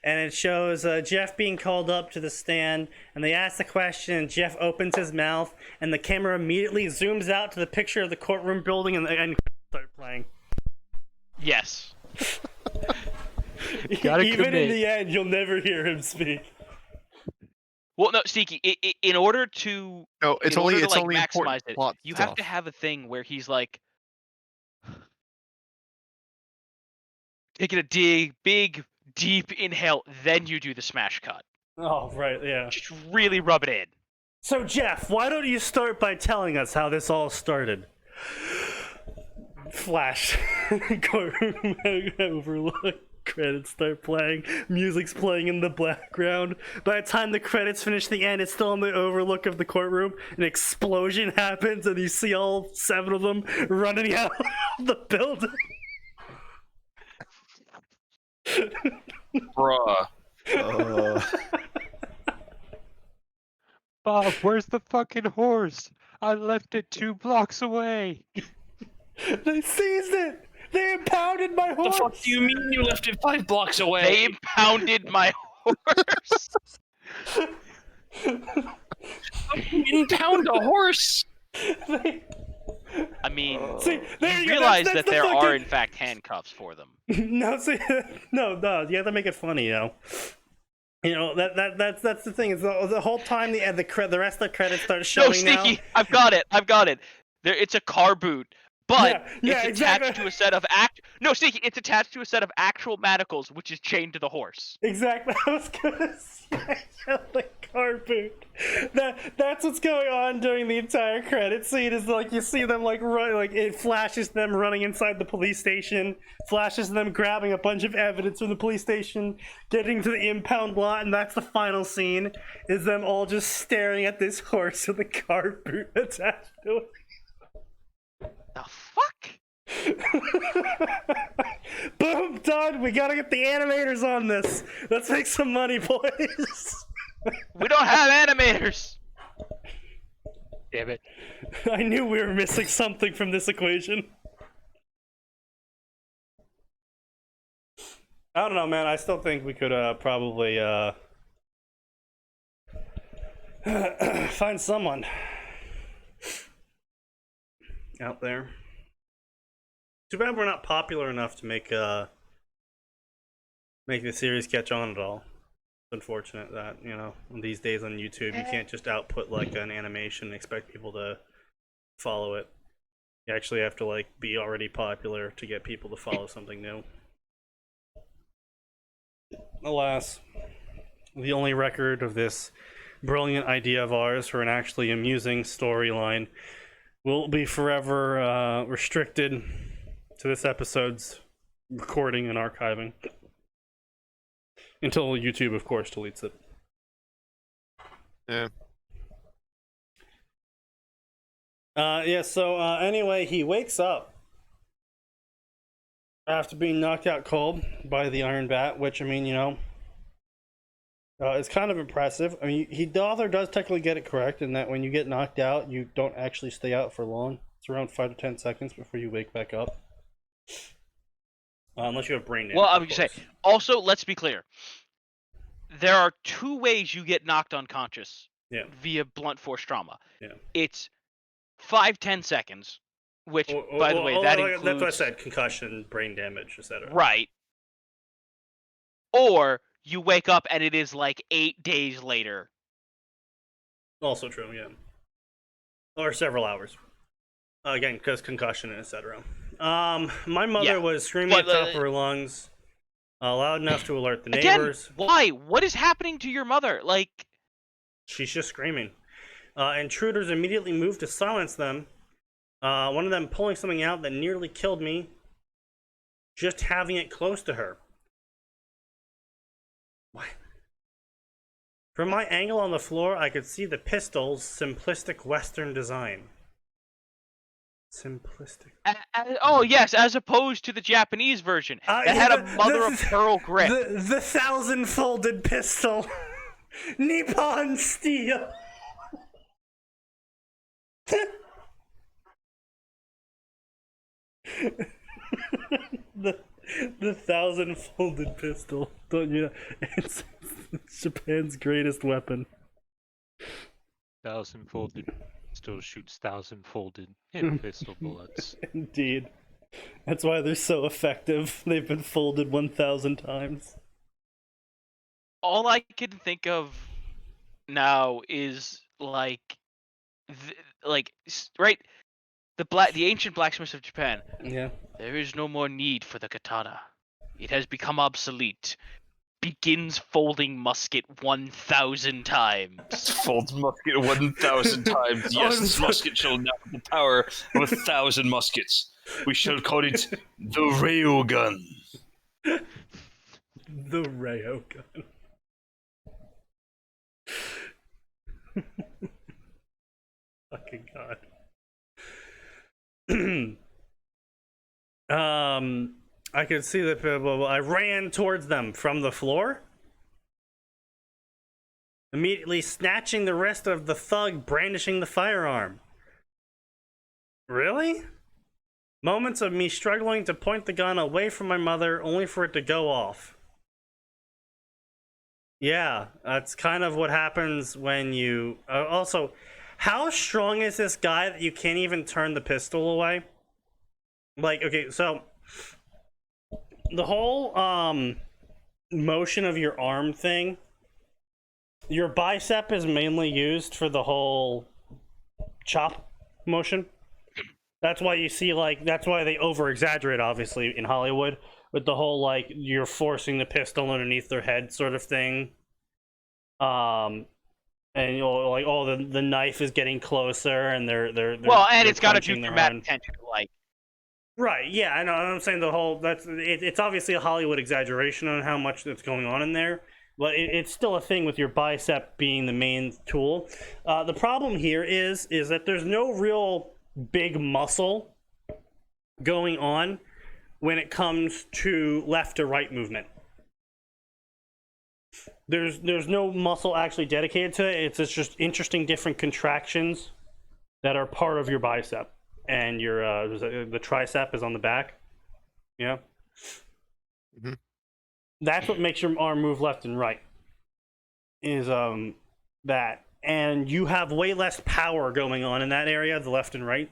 And it shows Jeff being called up to the stand, and they ask the question, and Jeff opens his mouth, and the camera immediately zooms out to the picture of the courtroom building, and start playing. Yes. Gotta Even commit. in the end, you'll never hear him speak. Well, no, Sneaky. In order to No, it's in order only to, it's like, only maximize important it, plot you stuff. have to have a thing where he's like taking a big, deep inhale, then you do the smash cut. Oh, right, yeah. Just really rub it in. So, Jeff, why don't you start by telling us how this all started? Flash. Courtroom overlook. Credits start playing. Music's playing in the background. By the time the credits finish the end, it's still in the overlook of the courtroom. An explosion happens, and you see all 7 of them running out of the building. Bruh. Bob, where's the fucking horse? I left it 2 blocks away. They seized it! They impounded my The horse! fuck do you mean you left it 5 blocks away? They impounded my horse. Impound a horse? I mean, See, there you you go, realize that's that the there are, fucking- in fact, handcuffs for them. No, see, no, you have to make it funny, You know that's the thing. Is the whole time the rest of the credits start No, showing Sneaky, now. I've got it. There, it's a car boot, but Yeah, it's attached exactly. to a set of No, Sneaky, it's attached to a set of actual manacles, which is chained to the horse. Exactly, I was gonna say the car boot. That's what's going on during the entire credit scene. Is like you see them like run, like it flashes them running inside the police station, flashes them grabbing a bunch of evidence from the police station, getting to the impound lot, and that's the final scene. Is them all just staring at this horse with a car boot attached to it. The fuck? Boom, done. We gotta get the animators on this. Let's make some money, boys. We don't have animators. Damn it. I knew we were missing something from this equation. I don't know, man. I still think we could probably find someone out there. Too bad we're not popular enough to make the series catch on at all. It's unfortunate that, you know, these days on YouTube you can't just output like an animation and expect people to follow it. You actually have to like be already popular to get people to follow something new. Alas, the only record of this brilliant idea of ours for an actually amusing storyline will be forever restricted to this episode's recording and archiving. Until YouTube, of course, deletes it. Yeah. So anyway, he wakes up after being knocked out cold by the Iron Bat, which, I mean, you know, it's kind of impressive. I mean, the author does technically get it correct in that when you get knocked out, you don't actually stay out for long. It's around 5 to 10 seconds before you wake back up. Unless you have brain damage. Well, I of would say, course. also, let's be clear. There are 2 ways you get knocked unconscious via blunt force trauma. Yeah. It's 5-10 seconds, which, by the way, that includes... That's what I said, concussion, brain damage, etc. Right. Or you wake up and it is like 8 days later. Also true, yeah. or several hours. Again, because concussion, etc. My mother Yeah, was screaming at but, the top of her lungs, loud enough to alert the again, neighbors. why? What is happening to your mother? Like, She's just screaming. Intruders immediately moved to silence them. One of them pulling something out that nearly killed me, just having it close to her. What? From my angle on the floor, I could see the pistol's simplistic Western design. Simplistic. oh yes, as opposed to the Japanese version that Yeah, had a mother of pearl grip. The 1,000-folded pistol. Nippon steel. the 1,000-folded pistol. Don't you know? It's Japan's greatest weapon. 1,000-folded still shoots 1,000-folded in pistol bullets. Indeed. That's why they're so effective. They've been folded 1,000 times. All I can think of now is right, the ancient blacksmiths of Japan. Yeah. There is no more need for the katana. It has become obsolete. Begins folding musket 1,000 times. Folds musket 1,000 times. Yes, this musket shall now have the power of 1,000 muskets. We shall call it the railgun. The railgun. Fucking god. I could see the people. I ran towards them from the floor, immediately snatching the wrist of the thug brandishing the firearm. Really? Moments of me struggling to point the gun away from my mother, only for it to go off. Yeah, that's kind of what happens when you... also, how strong is this guy that you can't even turn the pistol away? Like, okay, so... the whole motion of your arm thing, your bicep is mainly used for the whole chop motion. That's why you see, like, that's why they over exaggerate, obviously, in Hollywood, with the whole, like, you're forcing the pistol underneath their head sort of thing. And you know, like, oh, the knife is getting closer, and they're Well, and they're it's got to punching do their dramatic hand. tension, like. Right, yeah, I know. I'm saying the whole it's obviously a Hollywood exaggeration on how much that's going on in there, but it's still a thing with your bicep being the main tool. The problem here is that there's no real big muscle going on when it comes to left to right movement. There's no muscle actually dedicated to it. It's just interesting different contractions that are part of your bicep. And your the tricep is on the back. Yeah. Mhm. That's what makes your arm move left and right. Is that, and you have way less power going on in that area, the left and right.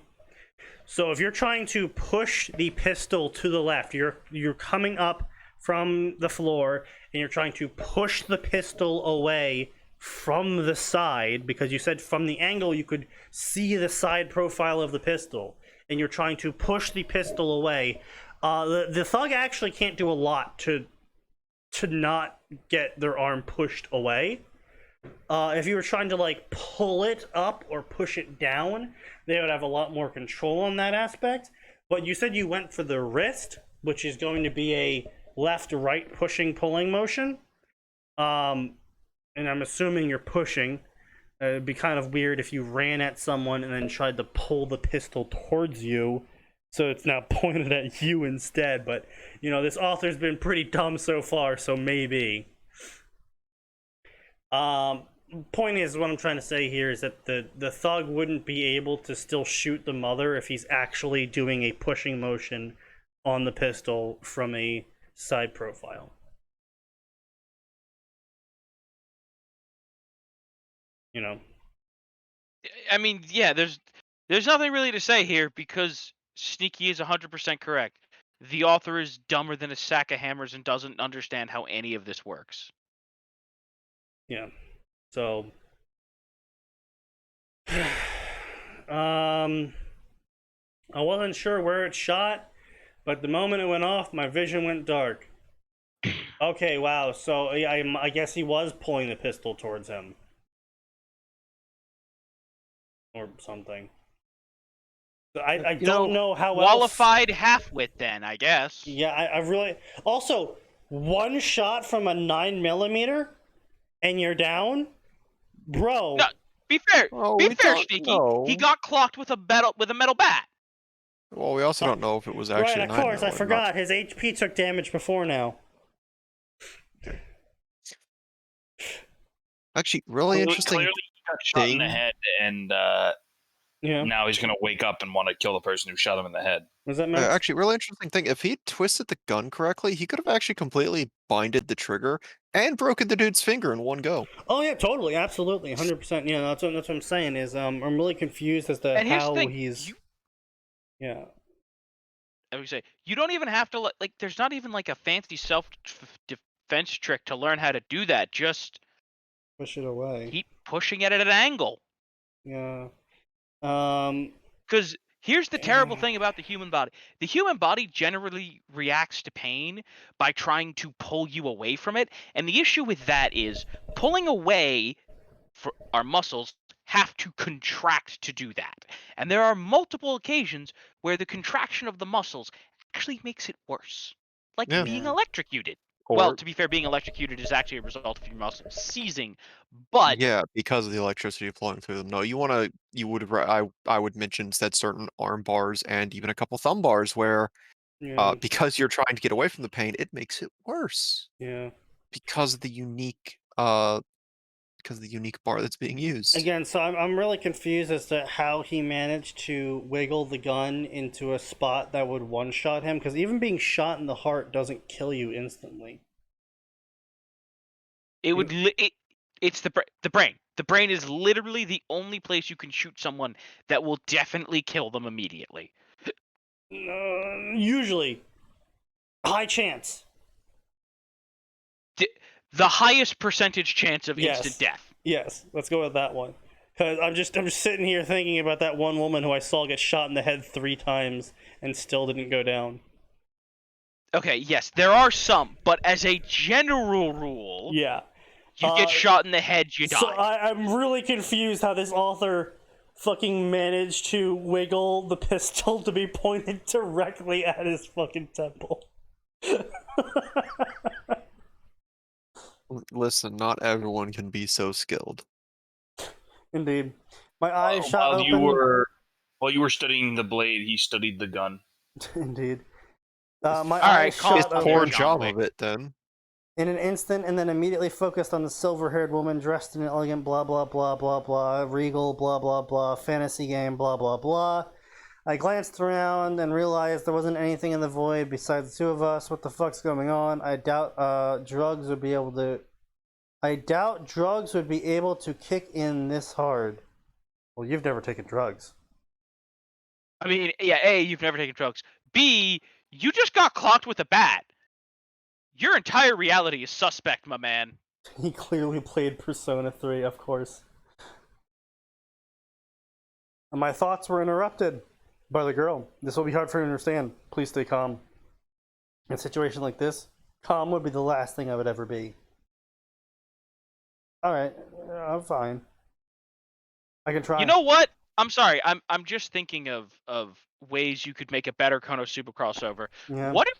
So if you're trying to push the pistol to the left, you're coming up from the floor and you're trying to push the pistol away from the side, because you said from the angle you could see the side profile of the pistol, and you're trying to push the pistol away. The thug actually can't do a lot to not get their arm pushed away. If you were trying to, like, pull it up or push it down, they would have a lot more control on that aspect. But you said you went for the wrist, which is going to be a left-right pushing pulling motion. And I'm assuming you're pushing. It'd be kind of weird if you ran at someone and then tried to pull the pistol towards you, so it's now pointed at you instead. But, you know, this author's been pretty dumb so far, so maybe. Point is, what I'm trying to say here is that the thug wouldn't be able to still shoot the mother if he's actually doing a pushing motion on the pistol from a side profile. You know, I mean, yeah, there's nothing really to say here because Sneaky is 100% correct. The author is dumber than a sack of hammers and doesn't understand how any of this works. yeah. So, I wasn't sure where it shot, but the moment it went off, my vision went dark. Okay, wow. So I guess he was pulling the pistol towards him, or something. So I don't know how qualified half-wit then, I guess. Yeah, I really. Also, one shot from a 9mm, and you're down, bro. No, be fair. Oh, be we fair, don't Sneaky. know. He got clocked with a metal bat. Well, we also don't know if it was actually Right, of a course, 9mm I or forgot. not. His HP took damage before now. Actually, really interesting Clearly, he got shot in the thing. head, and Yeah. now he's gonna wake up and want to kill the person who shot him in the head. Was that meant? Actually, really interesting thing. If he twisted the gun correctly, he could have actually completely binded the trigger and broken the dude's finger in one go. Oh yeah, totally, absolutely, 100%. Yeah, that's what I'm saying. Is I'm really confused as to And here's the how thing, he's. Yeah. I would say you don't even have to like. There's not even like a fancy self-defense trick to learn how to do that. Just Push it away. keep pushing it at an angle. Yeah. Because here's the terrible thing about the human body. The human body generally reacts to pain by trying to pull you away from it. And the issue with that is pulling away for our muscles have to contract to do that. And there are multiple occasions where the contraction of the muscles actually makes it worse. Like Yeah. being Yeah. electrocuted. Or, Well, to be fair, being electrocuted is actually a result of your muscles seizing, but yeah, because of the electricity flowing through them. No, you would I would mention instead certain arm bars and even a couple thumb bars where Yeah. because you're trying to get away from the pain, it makes it worse Yeah. because of the unique bar that's being used. Again, so I'm really confused as to how he managed to wiggle the gun into a spot that would one-shot him, because even being shot in the heart doesn't kill you instantly. it would it's the brain. The brain is literally the only place you can shoot someone that will definitely kill them immediately. Usually. High chance. The highest percentage chance of Yes. instant death. Yes, let's go with that one. Because I'm just sitting here thinking about that one woman who I saw get shot in the head 3 times and still didn't go down. Okay, yes, there are some, but as a general rule, Yeah. you get shot in the head, you die. So I'm really confused how this author fucking managed to wiggle the pistol to be pointed directly at his fucking temple. Listen, not everyone can be so skilled. Indeed. My eyes shot While open. while you were studying the blade, he studied the gun. Indeed. My Alright, eyes calm His shot down, poor open John job Wick. of it, then. in an instant, and then immediately focused on the silver-haired woman dressed in an elegant blah blah blah blah blah, regal blah blah blah, fantasy game blah blah blah. I glanced around and realized there wasn't anything in the void besides the two of us. What the fuck's going on? I doubt drugs would be able to kick in this hard. Well, you've never taken drugs. I mean, yeah, A, you've never taken drugs. B, you just got clocked with a bat. Your entire reality is suspect, my man. He clearly played Persona 3, of course. And my thoughts were interrupted by the girl. This will be hard for you to understand. Please stay calm. In a situation like this, calm would be the last thing I would ever be. Alright, I'm fine. I can try. You know what? I'm sorry. I'm just thinking of ways you could make a better Konosuba crossover. Yeah, What if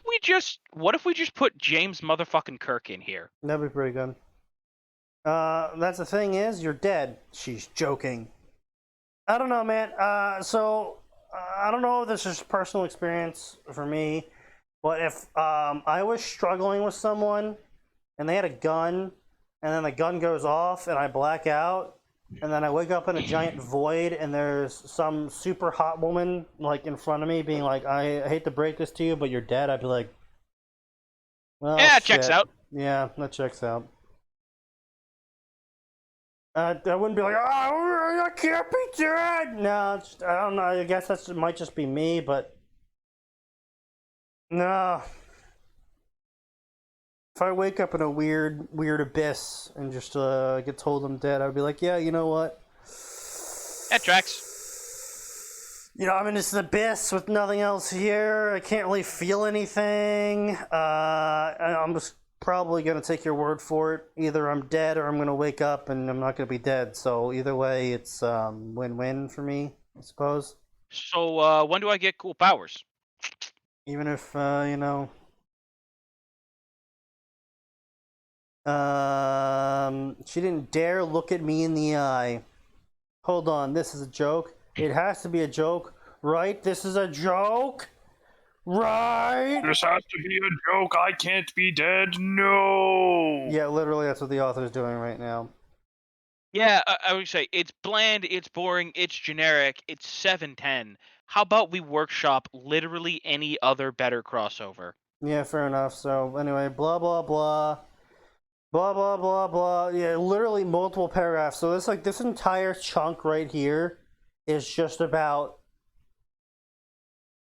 we just put James motherfucking Kirk in here? that'd be pretty good. That's the thing is, you're dead. She's joking. I don't know, man. So I don't know if this is personal experience for me, but if I was struggling with someone and they had a gun, and then the gun goes off and I black out, and then I wake up in a giant void and there's some super hot woman like in front of me being like, I hate to break this to you, but you're dead, I'd be like, well, Yeah, shit. checks out. Yeah, that checks out. I wouldn't be like, oh, I can't be dead. No, I don't know. I guess that might just be me, but no. If I wake up in a weird abyss and just get told I'm dead, I'd be like, yeah, you know what? That tracks. I'm in this abyss with nothing else here. I can't really feel anything. I'm just probably going to take your word for it. Either I'm dead or I'm going to wake up and I'm not going to be dead. So either way, it's win-win for me, I suppose. So when do I get cool powers? Even if, she didn't dare look at me in the eye. Hold on, this is a joke. It has to be a joke, right? This is a joke, right? This has to be a joke. I can't be dead. No. Yeah, literally, that's what the author's doing right now. Yeah, I would say it's bland, it's boring, it's generic, it's 7/10. How about we workshop literally any other better crossover? Yeah, fair enough. So, anyway, blah, blah, blah. Blah, blah, blah, blah. Yeah, literally multiple paragraphs. So, it's like this entire chunk right here is just about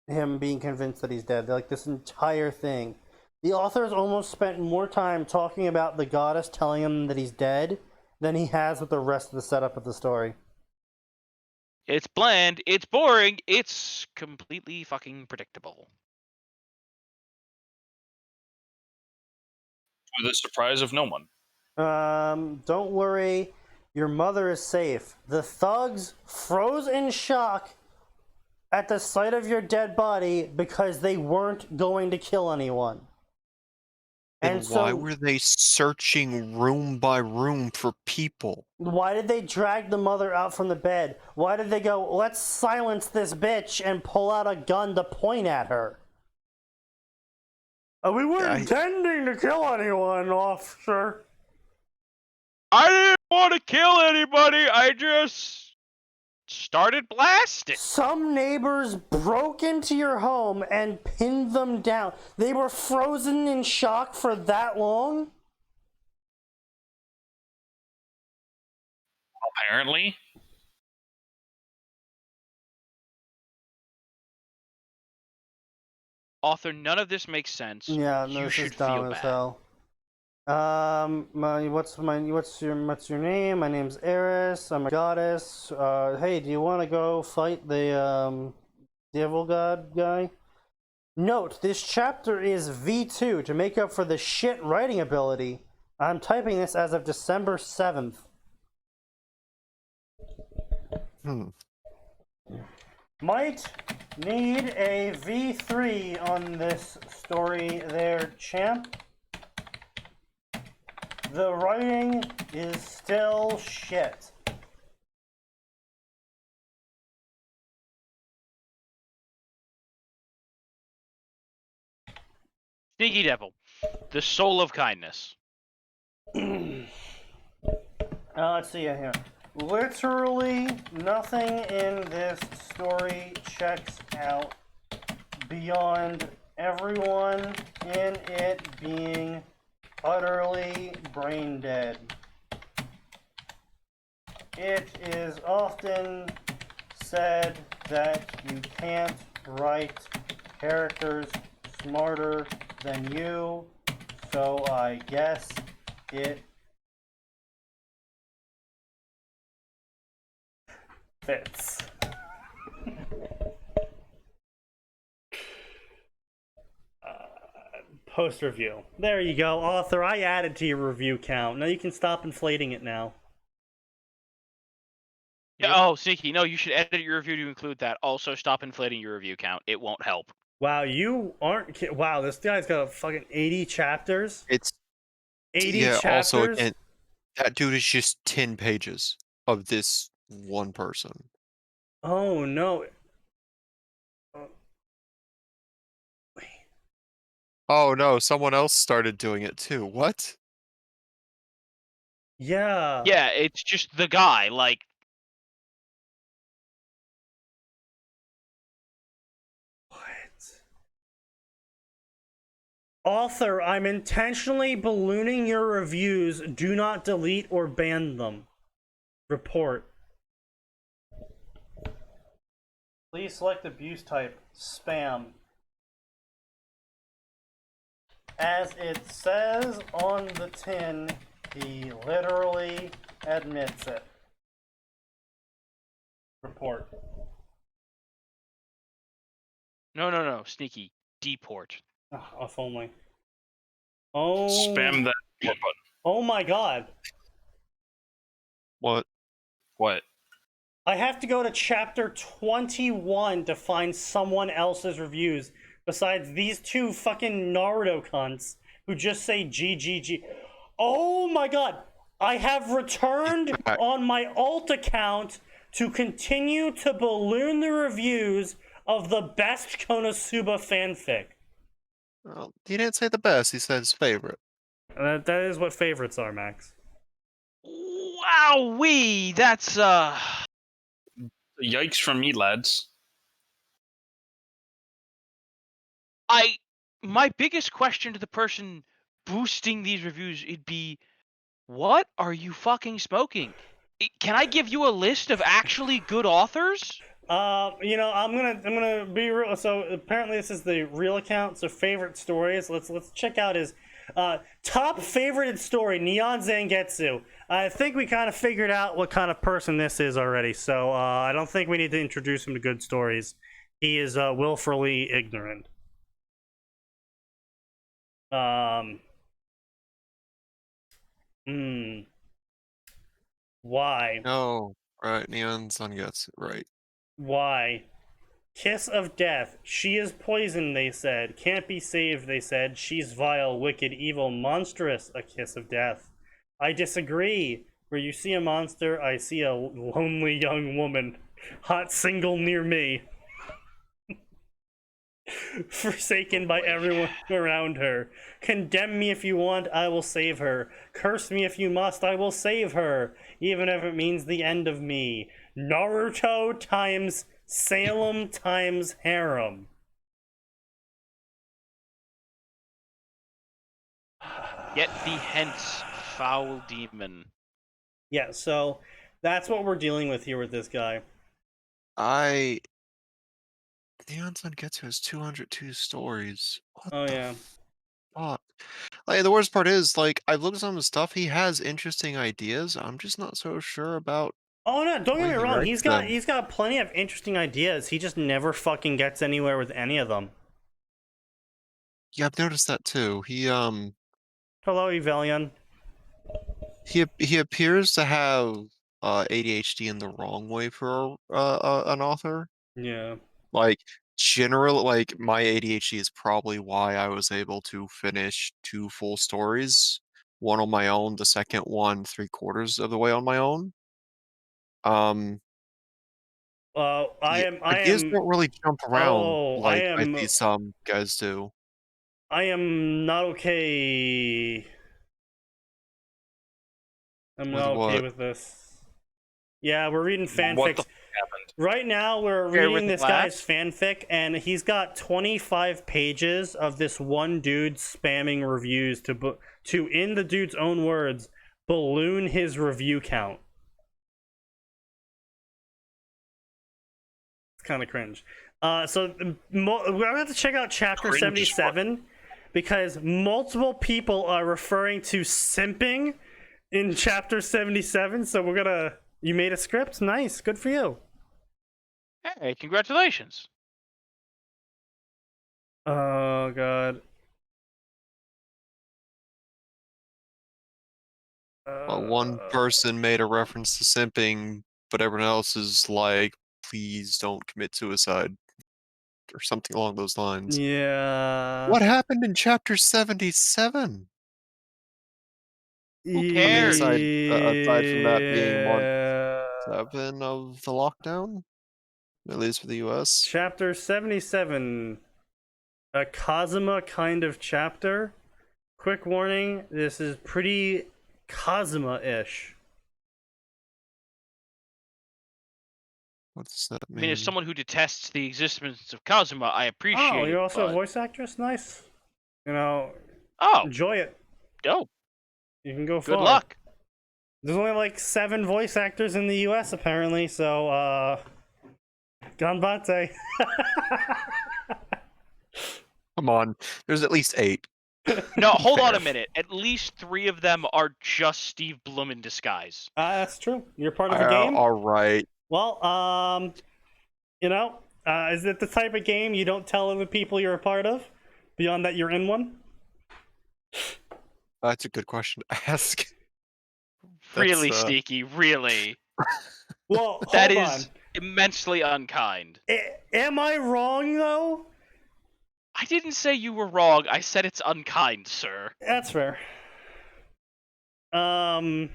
him being convinced that he's dead. Like, this entire thing. The author's almost spent more time talking about the goddess telling him that he's dead than he has with the rest of the setup of the story. It's bland, it's boring, it's completely fucking predictable. To the surprise of no one. Don't worry. Your mother is safe. The thugs froze in shock at the sight of your dead body because they weren't going to kill anyone. And why were they searching room by room for people? Why did they drag the mother out from the bed? Why did they go, let's silence this bitch and pull out a gun to point at her? We weren't intending to kill anyone, officer. I didn't want to kill anybody, I just started blasting. Some neighbors broke into your home and pinned them down. They were frozen in shock for that long? Apparently. Author, none of this makes sense. Yeah, no, you this should is dumb feel as bad. hell. What's your name? My name's Eris. I'm a goddess. Hey, do you want to go fight the devil god guy? Note, this chapter is V2 to make up for the shit writing ability. I'm typing this as of December 7th. Might need a V3 on this story there, champ. The writing is still shit. Sneaky Devil, the soul of kindness. Let's see here. Literally nothing in this story checks out beyond everyone in it being utterly brain dead. It is often said that you can't write characters smarter than you, so I guess it fits. Post review. There you go, author. I added to your review count. Now you can stop inflating it now. Yeah, oh, Sneaky, no, you should edit your review to include that. Also, stop inflating your review count. It won't help. Wow, you aren't. Wow, this guy's got fucking 80 chapters. It's 80 yeah. chapters. Also, again, that dude is just 10 pages of this one person. Oh no. Oh no, someone else started doing it too. What? Yeah. Yeah, it's just the guy. Like, What? Author, I'm intentionally ballooning your reviews. Do not delete or ban them. Report. Please select abuse type. Spam. As it says on the tin, he literally admits it. Report. No. Sneaky. Deport. Oh, if only. Oh. Spam that report button. Oh my god. What? What? I have to go to chapter 21 to find someone else's reviews besides these two fucking Naruto cunts who just say GGG. Oh my god. I have returned on my alt account to continue to balloon the reviews of the best Konosuba fanfic. Well, he didn't say the best. He said his favorite. That is what favorites are, Max. Wowee! That's Yikes from me, lads. my biggest question to the person boosting these reviews would be, what are you fucking smoking? Can I give you a list of actually good authors? I'm gonna be real. So apparently this is the real account. So favorite stories. Let's check out his top favorited story, Neon Zangetsu. I think we kind of figured out what kind of person this is already. So I don't think we need to introduce him to good stories. He is willfully ignorant. Why? Oh, right. Neon Sun gets it right. Why? Kiss of death. She is poison, they said. Can't be saved, they said. She's vile, wicked, evil, monstrous. A kiss of death. I disagree. Where you see a monster, I see a lonely young woman. Hot single near me. Forsaken by everyone around her. Condemn me if you want, I will save her. Curse me if you must, I will save her. Even if it means the end of me. Naruto times Salem times harem. Get thee hence, foul demon. Yeah, so that's what we're dealing with here with this guy. Neon Sun Getsu has 202 stories. What Oh the yeah. fuck? Like, the worst part is, like, I've looked at some of his stuff. He has interesting ideas. I'm just not so sure about. Oh no, don't get me Where he wrong. writes them. He's got plenty of interesting ideas. He just never fucking gets anywhere with any of them. Yeah, I've noticed that too. Hello, Evelion. He appears to have ADHD in the wrong way for an author. Yeah. Like, general, like, my ADHD is probably why I was able to finish 2 full stories, one on my own, the second one 3/4 of the way on my own. Ideas don't really jump around like I see some guys do. I am not okay. I'm With not okay what? with this. Yeah, we're reading What the fanfics. fuck happened? Right now, we're Okay, with reading this what? guy's fanfic, and he's got 25 pages of this one dude spamming reviews to, in the dude's own words, balloon his review count. It's kind of cringe. So we're gonna have to check out chapter Cringe 77 because multiple people are referring to simping in chapter 77. So we're gonna. You made a script, nice, good for you. Hey, congratulations. Oh god. Well, one person made a reference to simping, but everyone else is like, please don't commit suicide. Or something along those lines. Yeah. What happened in chapter 77? Who I mean, cares? aside from that being month Yeah. 7 of the lockdown, at least for the US. Chapter 77. A Kazuma kind of chapter. Quick warning, this is pretty Kazuma-ish. What does that I mean? mean, as someone who detests the existence of Kazuma, I appreciate it. Oh, you're also a but- voice actress? Nice. You know, Oh, enjoy it. dope. You can go Good far. luck. There's only like 7 voice actors in the US apparently, so ganbatte. Come on, there's at least 8. No, hold on a Fair. minute. At least 3 of them are just Steve Blum in disguise. That's true. You're part of the game. All right. Well, you know, Is it the type of game you don't tell other people you're a part of? Beyond that, you're in one? That's a good question to ask. Really, That's, Sneaky, really. Well, That hold is immensely unkind. on. Am I wrong, though? I didn't say you were wrong. I said it's unkind, sir. That's fair. Okay,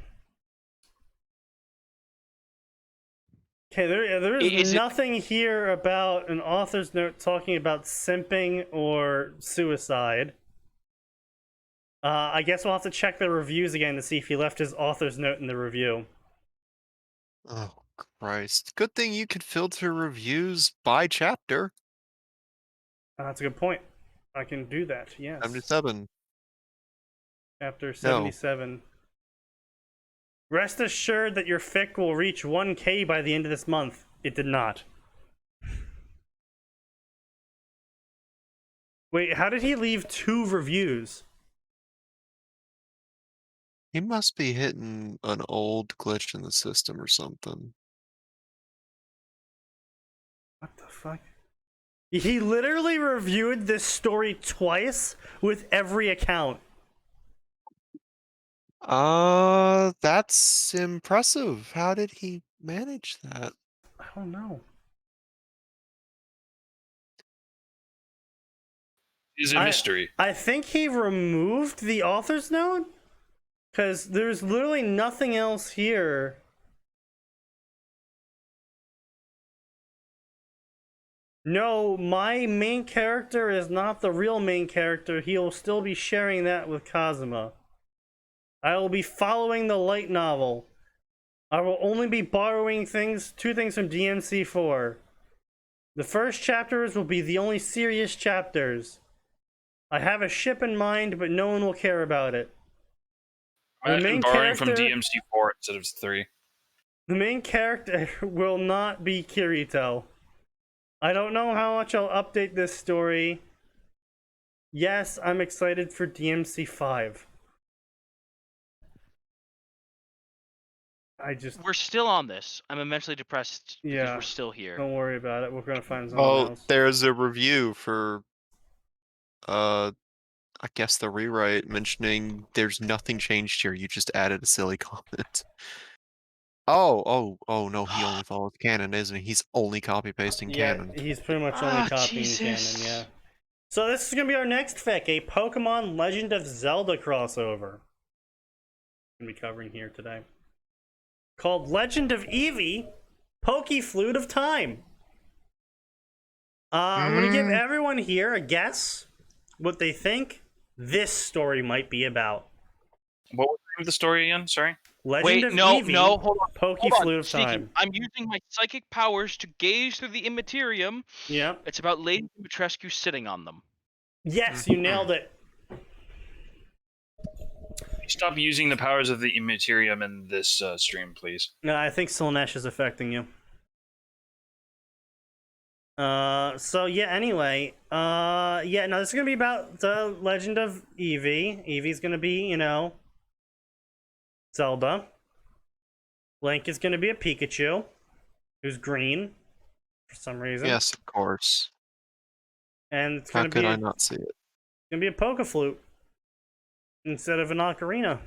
there is nothing here about an author's note talking about simping or suicide. I guess we'll have to check the reviews again to see if he left his author's note in the review. Oh, Christ. Good thing you could filter reviews by chapter. That's a good point. I can do that, yes. 77. Chapter 77. Rest assured that your fic will reach 1K by the end of this month. It did not. Wait, how did he leave 2 reviews? He must be hitting an old glitch in the system or something. What the fuck? He literally reviewed this story twice with every account. That's impressive. How did he manage that? I don't know. Is a mystery. I think he removed the author's note? Because there's literally nothing else here. No, my main character is not the real main character. He'll still be sharing that with Kazuma. I will be following the light novel. I will only be borrowing 2 things from DMC4. The first chapters will be the only serious chapters. I have a ship in mind, but no one will care about it. Imagine borrowing from DMC4 instead of 3. The main character will not be Kirito. I don't know how much I'll update this story. Yes, I'm excited for DMC5. We're still on this. I'm immensely depressed because Yeah. we're still here. Don't worry about it. We're gonna find something Oh, else. there's a review for, I guess the rewrite mentioning there's nothing changed here. You just added a silly comment. Oh no, he only follows canon, isn't he? He's only copy pasting canon. He's pretty much only copying Jesus. canon, yeah. So this is gonna be our next fic, a Pokemon Legend of Zelda crossover. Gonna be covering here today. Called Legend of Eevee, Pokeflute of Time. I'm gonna give everyone here a guess what they think this story might be about. What was the name of the story again? Sorry. Legend of no, Eevee, no, hold on. Pokeflute of Sneaky. Time. I'm using my psychic powers to gaze through the immaterium. Yep. It's about Lady Dimitrescu sitting on them. Yes, you nailed it. Stop using the powers of the immaterium in this stream, please. No, I think Slaanesh is affecting you. So yeah, anyway, yeah, no, this is gonna be about the Legend of Eevee. Eevee's gonna be, you know, Zelda. Link is gonna be a Pikachu, who's green, for some reason. Yes, of course. And it's How gonna could be I not see it? gonna be a Pokeflute instead of an ocarina.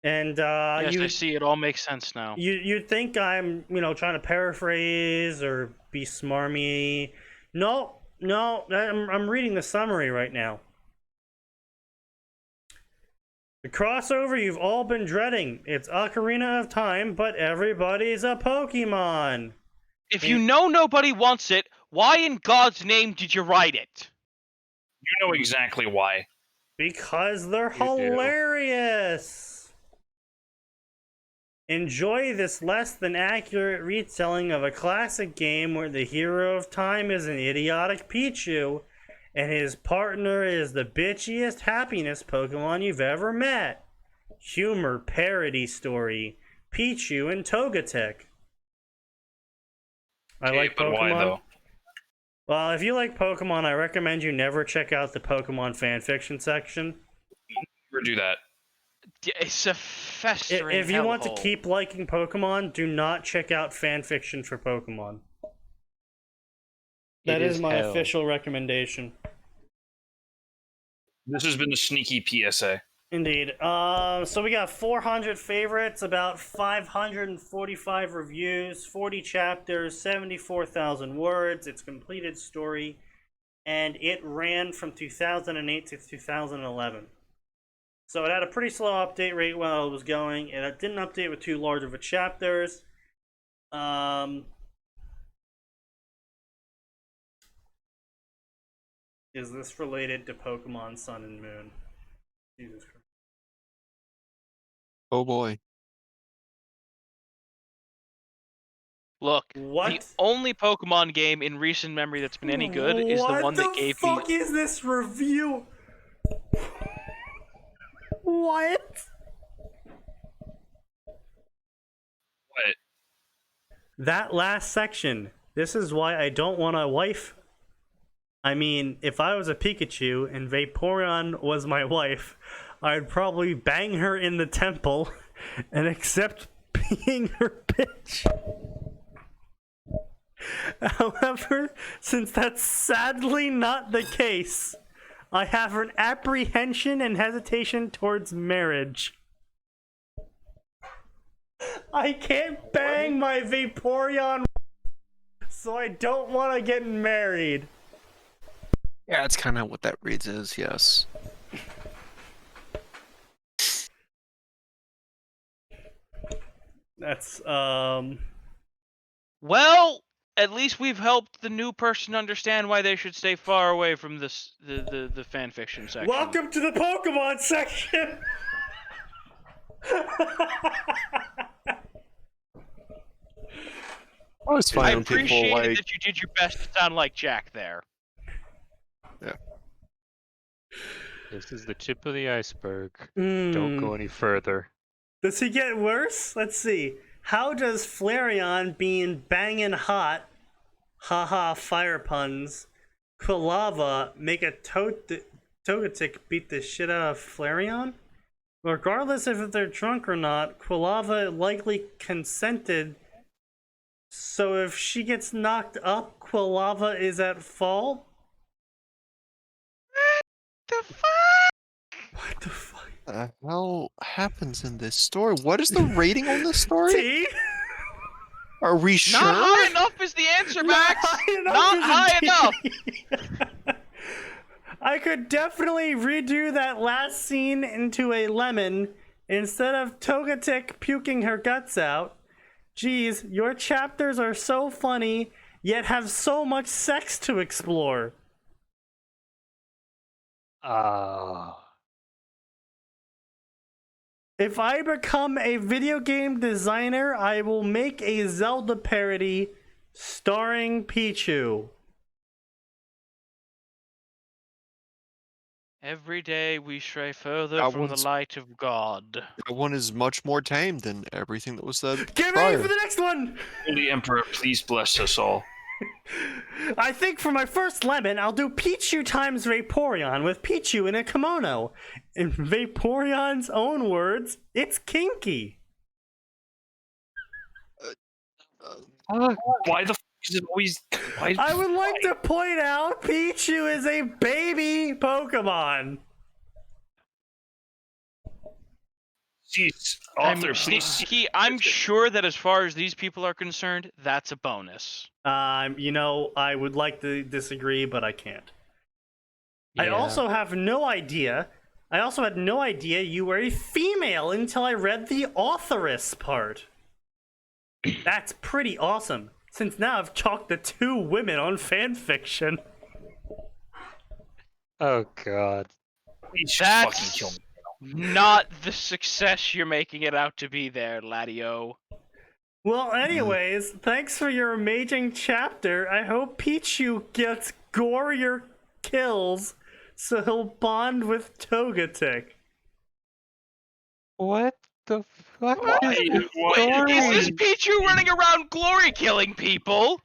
And Yes, you I see. It all makes sense now. you'd think I'm, you know, trying to paraphrase or be smarmy. No, I'm reading the summary right now. The crossover you've all been dreading. It's Ocarina of Time, but everybody's a Pokemon. If you know nobody wants it, why in God's name did you write it? You know exactly why. Because they're You do. hilarious. Enjoy this less than accurate retelling of a classic game where the hero of time is an idiotic Pichu and his partner is the bitchiest happiness Pokemon you've ever met. Humor parody story. Pichu and Togetic. I Okay, like but Pokemon. why though? Well, if you like Pokemon, I recommend you never check out the Pokemon fanfiction section. Never do that. It's a festering If you want to hellhole. keep liking Pokemon, do not check out Fanfiction for Pokemon. That is my hell. official recommendation. This has been the sneaky PSA. Indeed. So we got 400 favorites, about 545 reviews, 40 chapters, 74,000 words. It's completed story, and it ran from 2008 to 2011. So it had a pretty slow update rate while it was going, and it didn't update with too large of a chapters. Is this related to Pokemon Sun and Moon? Jesus Christ. Oh boy. Look, What? the only Pokemon game in recent memory that's been any good is the one that gave me. What the fuck is this review? What? What? That last section. This is why I don't want a wife. I mean, if I was a Pikachu and Vaporeon was my wife, I'd probably bang her in the temple and accept being her bitch. However, since that's sadly not the case, I have an apprehension and hesitation towards marriage. I can't bang my Vaporeon, so I don't want to get married. Yeah, that's kind of what that reads is, yes. That's, Well, at least we've helped the new person understand why they should stay far away from this the fanfiction section. Welcome to the Pokemon section! I was I fine when people appreciated like. that you did your best to sound like Jack there. This is the tip of the iceberg. Mm. Don't go any further. Does he get worse? Let's see. How does Flareon being banging hot, haha fire puns, Quilava make a Togetic beat the shit out of Flareon? Regardless if they're drunk or not, Quilava likely consented, so if she gets knocked up, Quilava is at fault? The fuck? What the fuck? The hell happens in this story? What is the rating on this story? T? Are we sure? Not high enough is the answer, Max. Not high enough. I could definitely redo that last scene into a lemon instead of Togetic puking her guts out. Geez, your chapters are so funny, yet have so much sex to explore. If I become a video game designer, I will make a Zelda parody starring Pichu. Every day we stray further That from the one's- light of God. That one is much more tame than everything that was said Get prior. ready for the next one! Holy Emperor, please bless us all. I think for my first lemon, I'll do Pichu times Vaporeon with Pichu in a kimono. In Vaporeon's own words, it's kinky. Why the f is it always? Why, I would like to point out Pichu is a baby Pokemon. Jeez, author, please. Sneaky, I'm sure that as far as these people are concerned, that's a bonus. You know, I would like to disagree, but I can't. I Yeah. also have no idea. I also had no idea you were a female until I read the authoress part. That's pretty awesome, since now I've talked to 2 women on fanfiction. Oh god. Please just That's fucking kill me. not the success you're making it out to be there, Ladio. Well, anyways, thanks for your amazing chapter. I hope Pichu gets gorier kills so he'll bond with Togetic. What the fuck Why? is this Why- story? Is this Pichu running around glory killing people?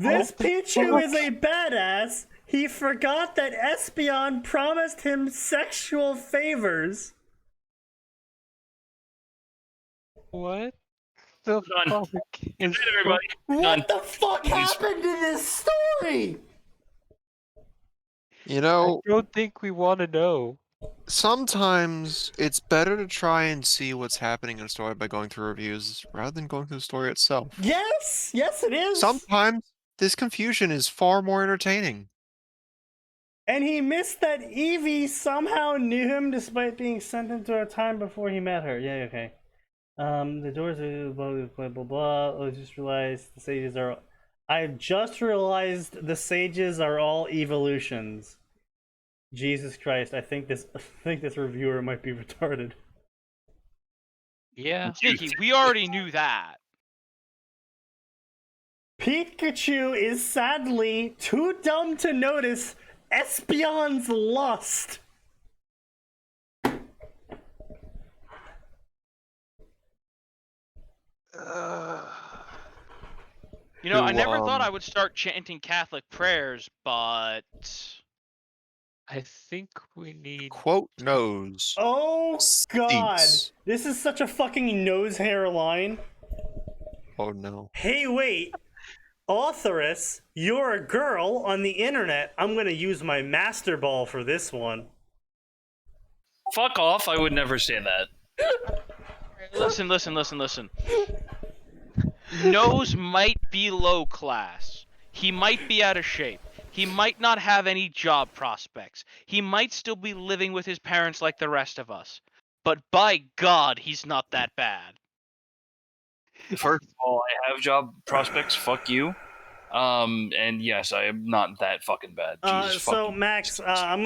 This Pichu is a badass. He forgot that Espeon promised him sexual favors. What the Done. fuck is Good, everybody. What Done. the fuck happened to this story? You I know, don't think we want to know. sometimes it's better to try and see what's happening in a story by going through reviews rather than going through the story itself. Yes, yes it is. Sometimes this confusion is far more entertaining. And he missed that Evie somehow knew him despite being sent into a time before he met her. Yeah, okay. The doors are blah blah blah blah. I just realized the sages are. I just realized the sages are all evolutions. Jesus Christ! I think this reviewer might be retarded. Yeah. Sneaky, we already knew that. Pikachu is sadly too dumb to notice Espeon's lust. You know, I Who, never thought I would start chanting Catholic prayers, but I think we need. Quote nose. Oh God! Stinks. This is such a fucking nose hairline. Oh no. Hey, wait. Authoress, you're a girl on the internet. I'm gonna use my master ball for this one. Fuck off! I would never say that. listen. Nose might be low class. He might be out of shape. He might not have any job prospects. He might still be living with his parents like the rest of us. But by God, he's not that bad. First of all, I have job prospects. Fuck you. And yes, I am not that fucking bad. Jesus So fucking Max, I'm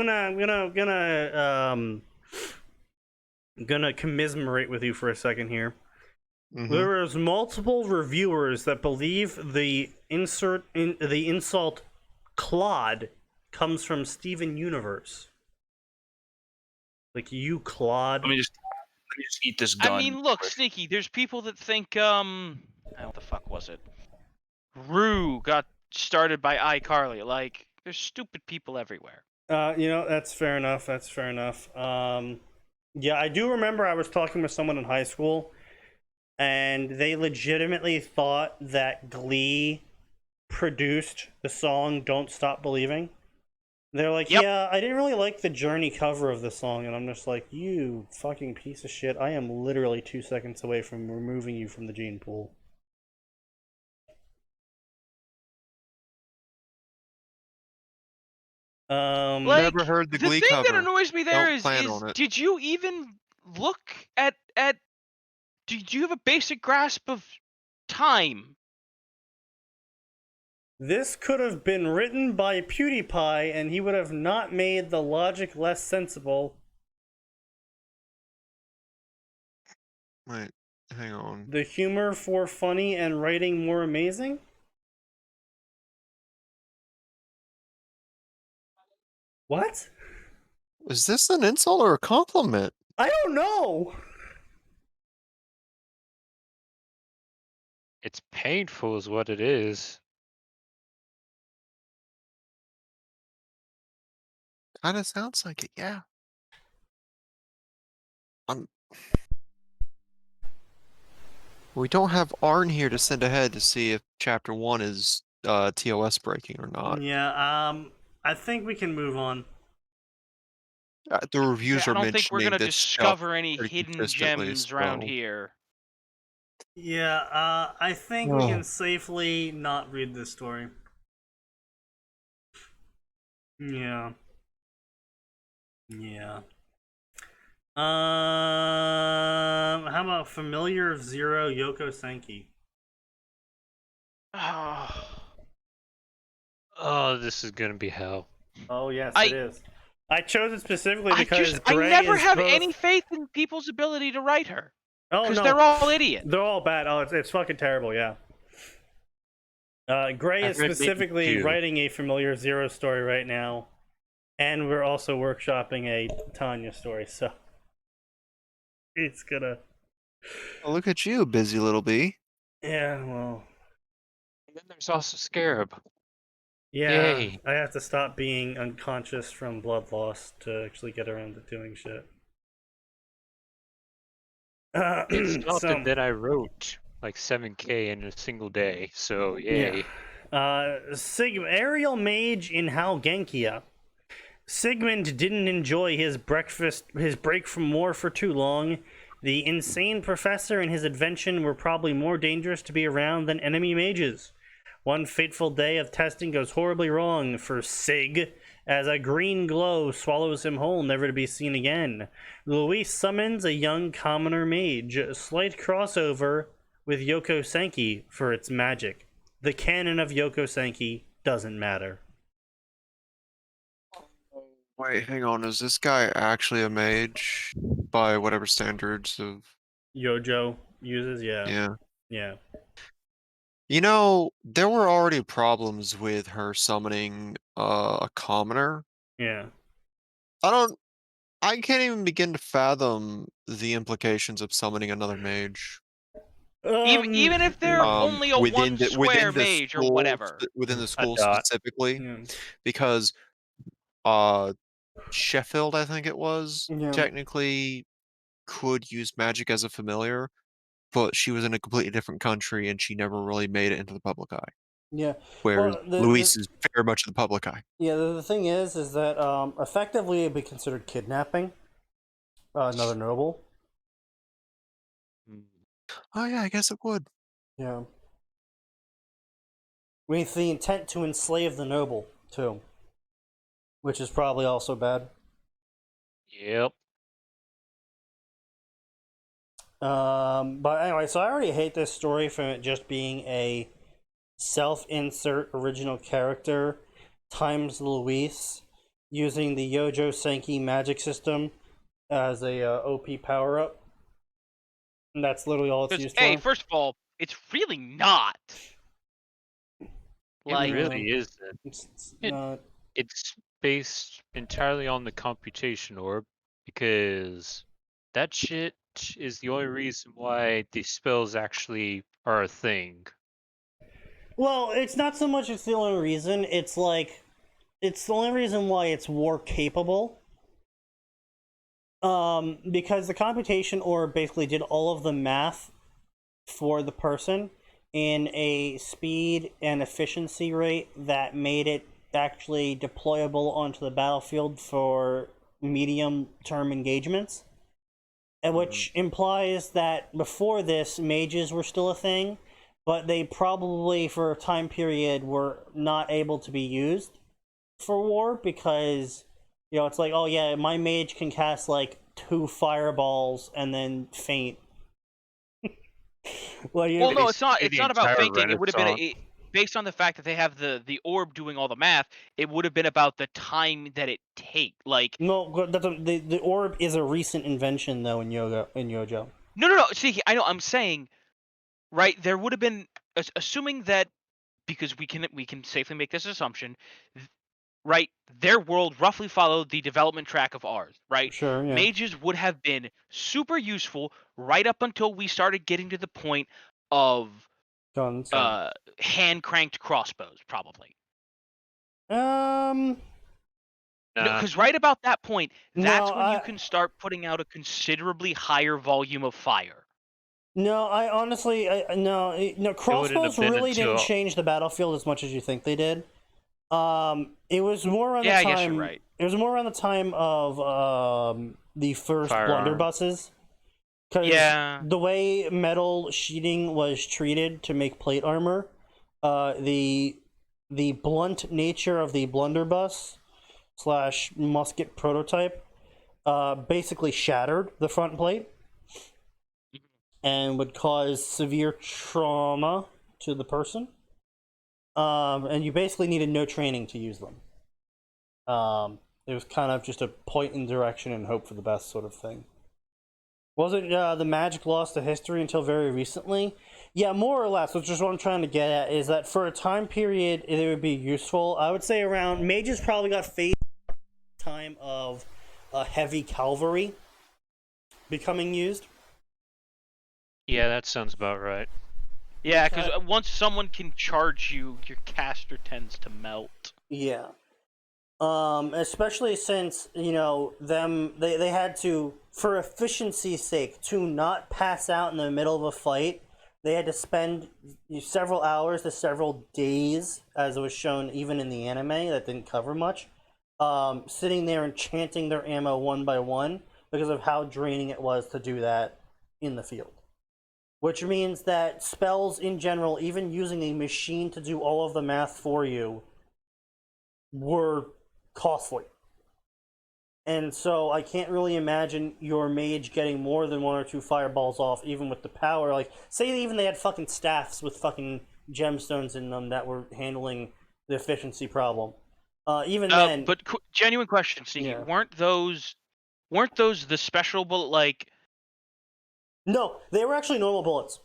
gonna commiserate with you for a second here. Mhm. There is multiple reviewers that believe the insult Claude comes from Steven Universe. Like you, Claude. Let me just eat this gun. I mean, look, Sneaky, there's people that think, what the fuck was it? Rue got started by iCarly. Like, there's stupid people everywhere. That's fair enough. That's fair enough. Yeah, I do remember I was talking with someone in high school, and they legitimately thought that Glee produced the song "Don't Stop Believing." They're like, Yep. yeah, I didn't really like the Journey cover of the song, and I'm just like, you fucking piece of shit. I am literally 2 seconds away from removing you from the gene pool. Like, Never heard the Glee thing cover. that annoys me there Don't is plan on it. did you even look at did you have a basic grasp of time? This could have been written by PewDiePie, and he would have not made the logic less sensible. Wait, hang on. The humor for funny and writing more amazing? What? Is this an insult or a compliment? I don't know! It's painful, is what it is. Kind of sounds like it, yeah. We don't have Arn here to send ahead to see if Chapter 1 is TOS breaking or not. Yeah, I think we can move on. The reviews I are don't think we're mentioning gonna this discover any pretty hidden consistently, gems around so- here. Yeah, I think we Oh. can safely not read this story. Yeah. Yeah. How about Familiar of Zero Yoko Senki? Oh, this is gonna be hell. Oh yes, I- it is. I chose it specifically because I Gray never is have both... any faith in people's ability to write her. Oh Because no, they're all idiots. they're all bad. Oh, it's fucking terrible. Yeah. Gray I've is read maybe specifically 2. writing a Familiar Zero story right now, and we're also workshopping a Tanya story. So it's gonna. Oh, look at you, busy little bee. Yeah, well, then there's also Scarab. Yeah, Yay. I have to stop being unconscious from blood loss to actually get around to doing shit. It stopped So, and then I wrote like 7K in a single day, so yay. Aerial Mage in Halgenkia. Sigmund didn't enjoy his break from war for too long. The insane professor and his invention were probably more dangerous to be around than enemy mages. One fateful day of testing goes horribly wrong for Sig, as a green glow swallows him whole, never to be seen again. Luis summons a young commoner mage, a slight crossover with Yoko Senki for its magic. The canon of Yoko Senki doesn't matter. Wait, hang on. Is this guy actually a mage by whatever standards of? Yojo uses, yeah. Yeah. Yeah. You know, there were already problems with her summoning a commoner. Yeah. I can't even begin to fathom the implications of summoning another mage. Even if they're only a one square mage or whatever. Within the school dot. specifically, Yeah. because Sheffield, I think it was, Yeah. technically could use magic as a familiar, but she was in a completely different country and she never really made it into the public eye. Yeah. Whereas Well, Luis is very much in the public eye. Yeah, the thing is that effectively it'd be considered kidnapping another noble. Oh yeah, I guess it would. Yeah. With the intent to enslave the noble, too. Which is probably also bad. Yep. But anyway, so I already hate this story from it just being a self-insert original character times Luis using the Yojo Senki magic system as a OP power-up. And that's literally all it's used Hey, for. first of all, it's really not. It really isn't. It's It- not... It's based entirely on the computation orb, because that shit is the only reason why these spells actually are a thing. Well, it's not so much it's the only reason, it's like... It's the only reason why it's war capable. Because the computation orb basically did all of the math for the person in a speed and efficiency rate that made it actually deployable onto the battlefield for medium-term engagements. And which implies that before this, mages were still a thing, but they probably, for a time period, were not able to be used for war because, you know, it's like, oh yeah, my mage can cast like 2 fireballs and then faint. Well, no, it's not. It's not about fainting. It would have been based on the fact that they have the orb doing all the math. It would have been about the time that it take. Like no, the orb is a recent invention though in Yojo. No. See, I know. I'm saying, right? There would have been, assuming that, because we can safely make this assumption, right? Their world roughly followed the development track of ours, right? Sure, yeah. Mages would have been super useful right up until we started getting to the point of Guns. hand cranked crossbows, probably. Nah. Because right about that point, that's No, when you can start putting out a considerably higher volume of fire. No, I honestly, no. Crossbows really didn't change the battlefield as much as you think they did. It was more around the time. I guess you're right. It was more around the time of the first blunderbusses. Because the way metal sheeting was treated to make plate armor, the blunt nature of the blunderbuss / musket prototype basically shattered the front plate and would cause severe trauma to the person. And you basically needed no training to use them. It was kind of just a point in direction and hope for the best sort of thing. Wasn't the magic lost to history until very recently? Yeah, more or less, which is what I'm trying to get at, is that for a time period it would be useful. I would say around, mages probably got phased at the time of heavy cavalry becoming used. Yeah, that sounds about right. Yeah, because once someone can charge you, your caster tends to melt. Yeah. Especially since, you know, they had to, for efficiency's sake, to not pass out in the middle of a fight, they had to spend several hours to several days, as it was shown even in the anime, that didn't cover much, sitting there and chanting their ammo one by one because of how draining it was to do that in the field. Which means that spells in general, even using a machine to do all of the math for you, were costly. And so I can't really imagine your mage getting more than 1 or 2 fireballs off, even with the power. Like, say even they had fucking staffs with fucking gemstones in them that were handling the efficiency problem. Even then... But genuine question, Sneaky, Yeah. weren't those the special bullet, like... No, they were actually normal bullets.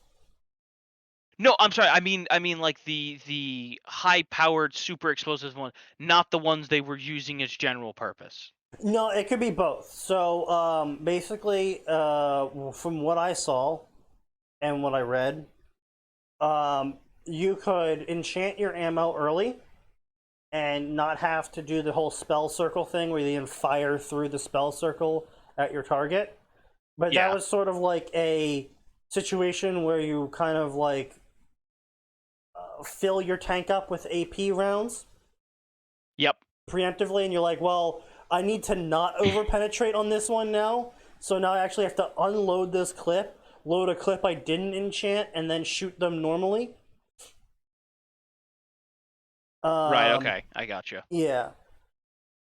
No, I'm sorry. I mean, like the high-powered, super explosive one, not the ones they were using as general purpose. No, it could be both. So, basically, from what I saw and what I read, you could enchant your ammo early and not have to do the whole spell circle thing where you then fire through the spell circle at your target. But Yeah. that was sort of like a situation where you kind of like fill your tank up with AP rounds. Yep. Preemptively, and you're like, well, I need to not over-penetrate on this one now, so now I actually have to unload this clip, load a clip I didn't enchant, and then shoot them normally. Right, okay. I gotcha. Yeah.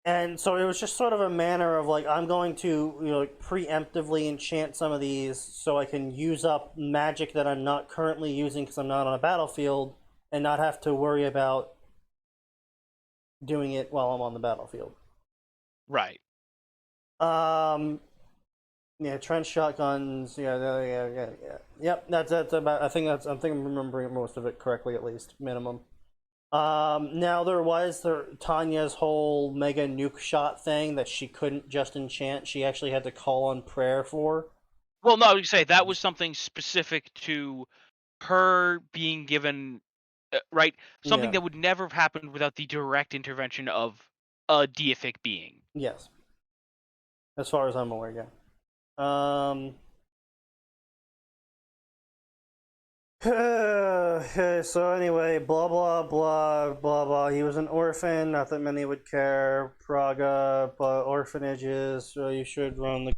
And so it was just sort of a manner of like, I'm going to, you know, like, preemptively enchant some of these so I can use up magic that I'm not currently using because I'm not on a battlefield, and not have to worry about doing it while I'm on the battlefield. Right. Yeah, trench shotguns. Yeah. Yep, that's about. I think I'm remembering most of it correctly, at least minimum. Now there was Tanya's whole mega nuke shot thing that she couldn't just enchant. She actually had to call on prayer for. Well, no, I would say that was something specific to her being given, right? Something Yeah. that would never have happened without the direct intervention of a deific being. Yes. As far as I'm aware, yeah. So anyway, blah blah blah blah blah. He was an orphan. Not that many would care. Praga, but orphanages. So you should run the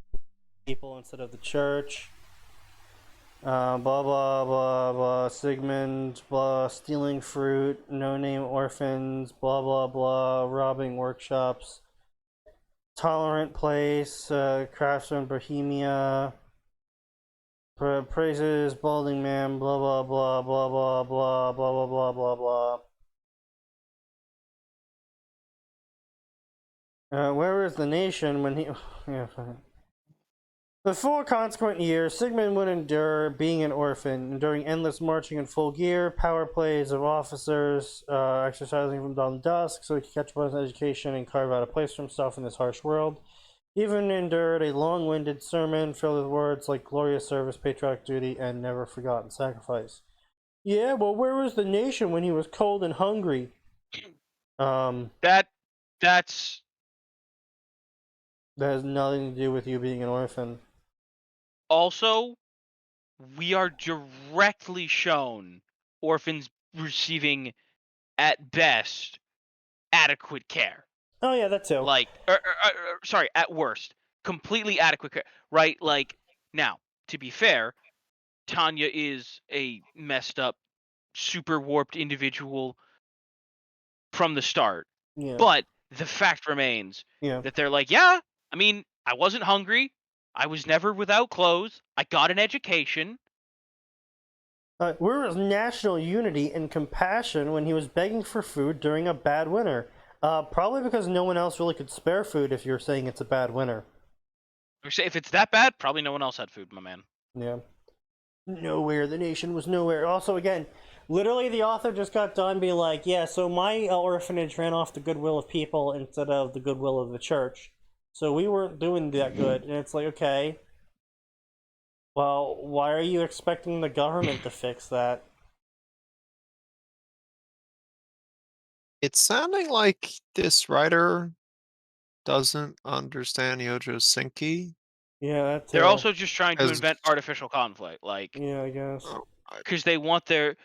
people instead of the church. Blah blah blah blah. Sigmund. Blah. Stealing fruit. No-name orphans. Blah blah blah. Robbing workshops. Tolerant place. Craftsman Bohemia. Praises, balding man, blah blah blah blah blah blah blah blah blah blah blah. Where is the nation when he? Yeah, fine. The 4 consequent years, Sigmund would endure being an orphan, enduring endless marching in full gear, power plays of officers, exercising from dawn to dusk, so he could catch up on his education and carve out a place for himself in this harsh world. Even endured a long-winded sermon filled with words like glorious service, patriotic duty, and never forgotten sacrifice. Yeah, well, where was the nation when he was cold and hungry? That's That has nothing to do with you being an orphan. also, we are directly shown orphans receiving, at best, adequate care. Oh yeah, that too. Like, sorry, at worst, completely adequate care, right? Like, now, to be fair, Tanya is a messed up, super warped individual from the start. Yeah. But the fact remains Yeah. that they're like, yeah, I mean, I wasn't hungry. I was never without clothes. I got an education. Where was national unity and compassion when he was begging for food during a bad winter? Probably because no one else really could spare food if you're saying it's a bad winter. If it's that bad, probably no one else had food, my man. Yeah. Nowhere. The nation was nowhere. Also, again, literally the author just got done being like, yeah, so my orphanage ran off the goodwill of people instead of the goodwill of the church. So we weren't doing that good. And it's like, okay, well, why are you expecting the government to fix that? It's sounding like this writer doesn't understand Yojo Sinki. Yeah, that too. They're also just trying to As invent artificial conflict, like, Yeah, I guess. oh, because they want their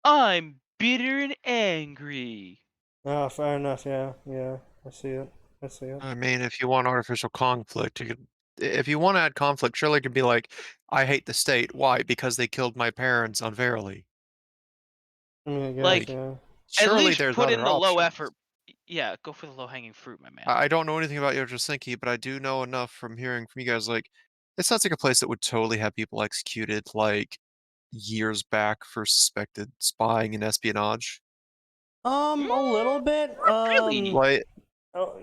I'm bitter and angry. Oh, fair enough. Yeah, yeah. I see it. I see it. I mean, if you want artificial conflict, you could. If you want to add conflict, surely it could be like, I hate the state. Why? Because they killed my parents unfairly. I mean, I guess. Like, Yeah. at Surely least there's put other in the low options. effort. Yeah, go for the low hanging fruit, my man. I don't know anything about Yojo Sinki, but I do know enough from hearing from you guys. Like, it sounds like a place that would totally have people executed, like years back for suspected spying and espionage. A little bit. Really? Like,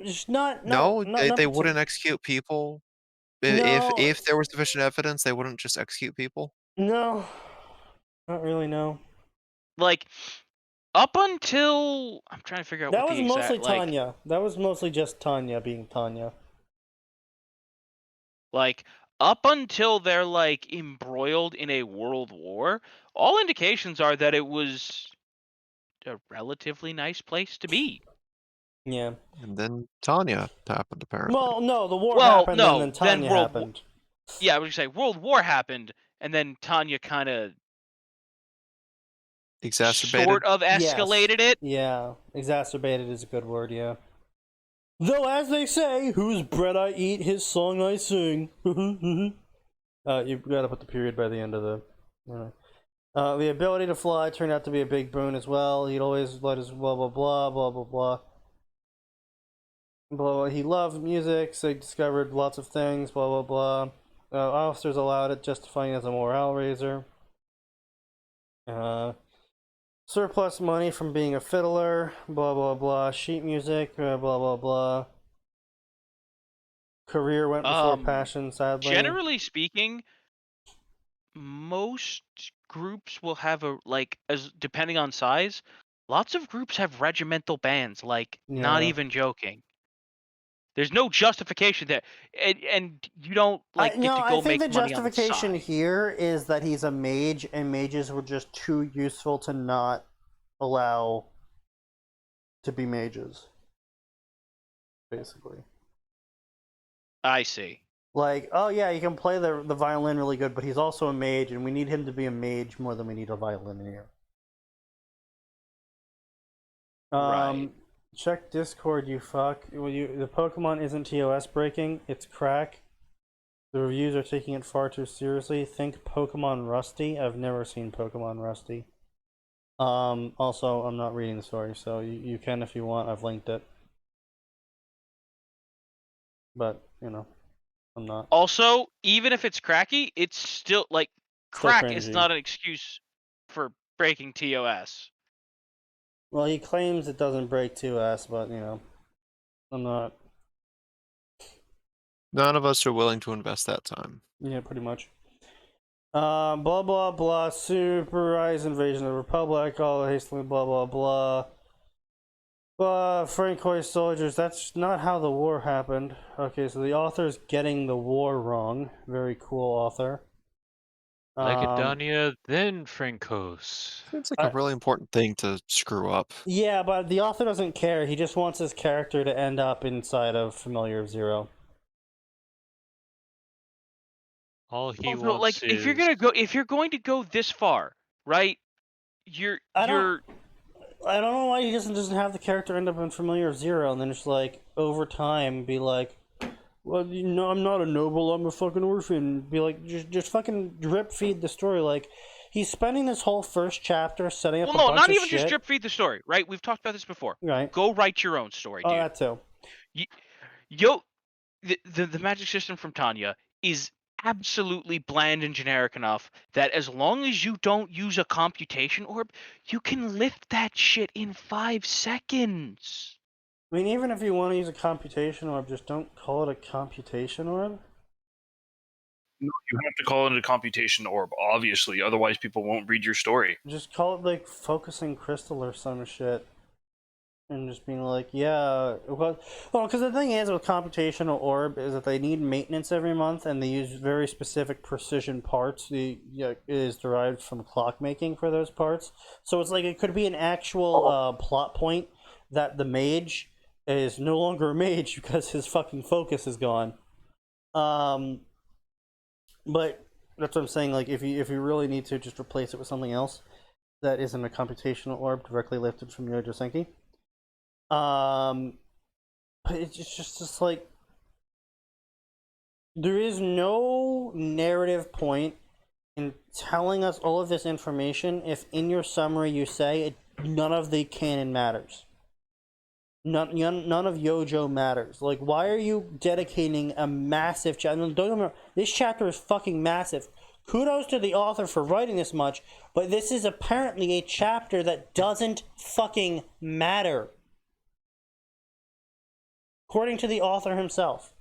Just not. no, Not they partic- wouldn't execute people. No. If there was sufficient evidence, they wouldn't just execute people. No. Not really. No. Like, up until I'm trying to figure out That what was the mostly exact like. Tanya. That was mostly just Tanya being Tanya. Like, up until they're like embroiled in a world war, all indications are that it was a relatively nice place to be. Yeah. And then Tanya happened, apparently. Well, no, the war Well, happened no, and then Tanya World happened. Yeah, I was gonna say World War happened, and then Tanya kind of Exacerbated. sort of escalated it. Yeah, exacerbated is a good word. Yeah. Though, as they say, whose bread I eat, his song I sing. You've got to put the period by the end of the. The ability to fly turned out to be a big boon as well. He'd always let his blah blah blah blah blah blah. Blah, blah. He loved music, so he discovered lots of things. Blah blah blah. Officers allowed it, justifying it as a morale raiser. Surplus money from being a fiddler. Blah blah blah. Sheet music. Blah blah blah. Career went before passion, sadly. Generally speaking, most groups will have a as depending on size. Lots of groups have regimental bands. Like, not Yeah. even joking. There's no justification there, and you don't get to go I think make the money on the justification side. here is that he's a mage, and mages were just too useful to not allow to be mages. Basically. I see. Like, oh yeah, you can play the violin really good, but he's also a mage, and we need him to be a mage more than we need a violinier. Right. Check Discord, you fuck. The Pokemon isn't TOS breaking, it's crack. The reviews are taking it far too seriously. Think Pokemon Rusty. I've never seen Pokemon Rusty. Also, I'm not reading the story, so you can if you want. I've linked it. But, I'm not. Also, even if it's cracky, it's still like Still crack is cringy. not an excuse for breaking TOS. Well, he claims it doesn't break 2S, but, I'm not. None of us are willing to invest that time. Yeah, pretty much. Blah blah blah. Supervised invasion of the Republic. All hastily. Blah blah blah. Francois soldiers. That's not how the war happened. Okay, so the author's getting the war wrong. Very cool author. Lacedaemon, then Francos. Seems like a really important thing to screw up. Yeah, but the author doesn't care. He just wants his character to end up inside of Familiar of Zero. All he Also, wants is if you're going to go this far, right? I don't know why he doesn't have the character end up in Familiar of Zero, and then just like over time be like, well, I'm not a noble, I'm a fucking orphan. Be like, just fucking drip feed the story. Like, he's spending this whole first chapter setting up. Well, no, not even just drip feed the story, right? We've talked about this before. Right. Go write your own story, dude. Oh, that too. The magic system from Tanya is absolutely bland and generic enough that as long as you don't use a computation orb, you can lift that shit in 5 seconds. I mean, even if you want to use a computation orb, just don't call it a computation orb. No, you have to call it a computation orb, obviously. Otherwise, people won't read your story. Just call it like focusing crystal or some shit. And just being like, yeah, well, because the thing is with computational orb is that they need maintenance every month, and they use very specific precision parts. It is derived from clockmaking for those parts. So it's like it could be an actual plot point that the mage is no longer a mage because his fucking focus is gone. But that's what I'm saying. Like, if you really need to, just replace it with something else that isn't a computational orb directly lifted from Yojo Senki. But it's just like there is no narrative point in telling us all of this information if in your summary you say none of the canon matters. None of Yojo matters. Like, why are you dedicating a massive chapter? Don't get me wrong, this chapter is fucking massive. Kudos to the author for writing this much, but this is apparently a chapter that doesn't fucking matter. According to the author himself,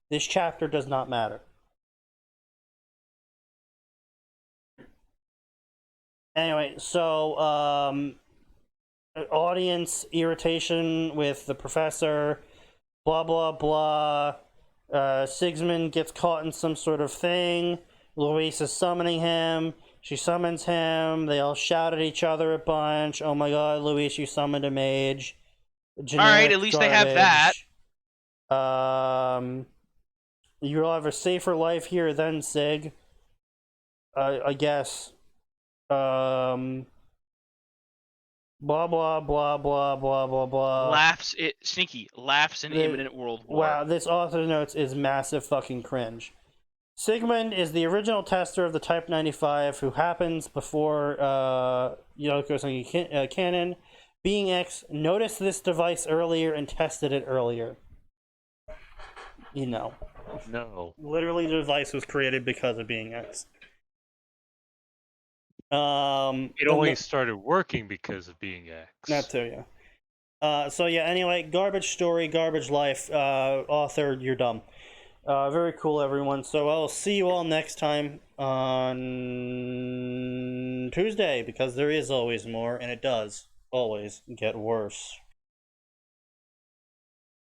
this chapter does not matter. Anyway, so, audience irritation with the professor, blah, blah, blah. Sigismund gets caught in some sort of thing. Louise is summoning him. She summons him. They all shout at each other a bunch. Oh my god, Louise, you summoned a mage. Alright, at least they have that. You'll have a safer life here than Sig. I guess. Blah blah blah blah blah blah blah. Sneaky laughs in imminent world war. Wow, this author notes is massive fucking cringe. Sigmund is the original tester of the Type 95 who happens before Yoko's canon. Being X noticed this device earlier and tested it earlier. You know. No. Literally, the device was created because of Being X. It only started working because of Being X. That too, yeah. So yeah, anyway, garbage story, garbage life. Author, you're dumb. Very cool, everyone. So I'll see you all next time on Tuesday, because there is always more, and it does always get worse.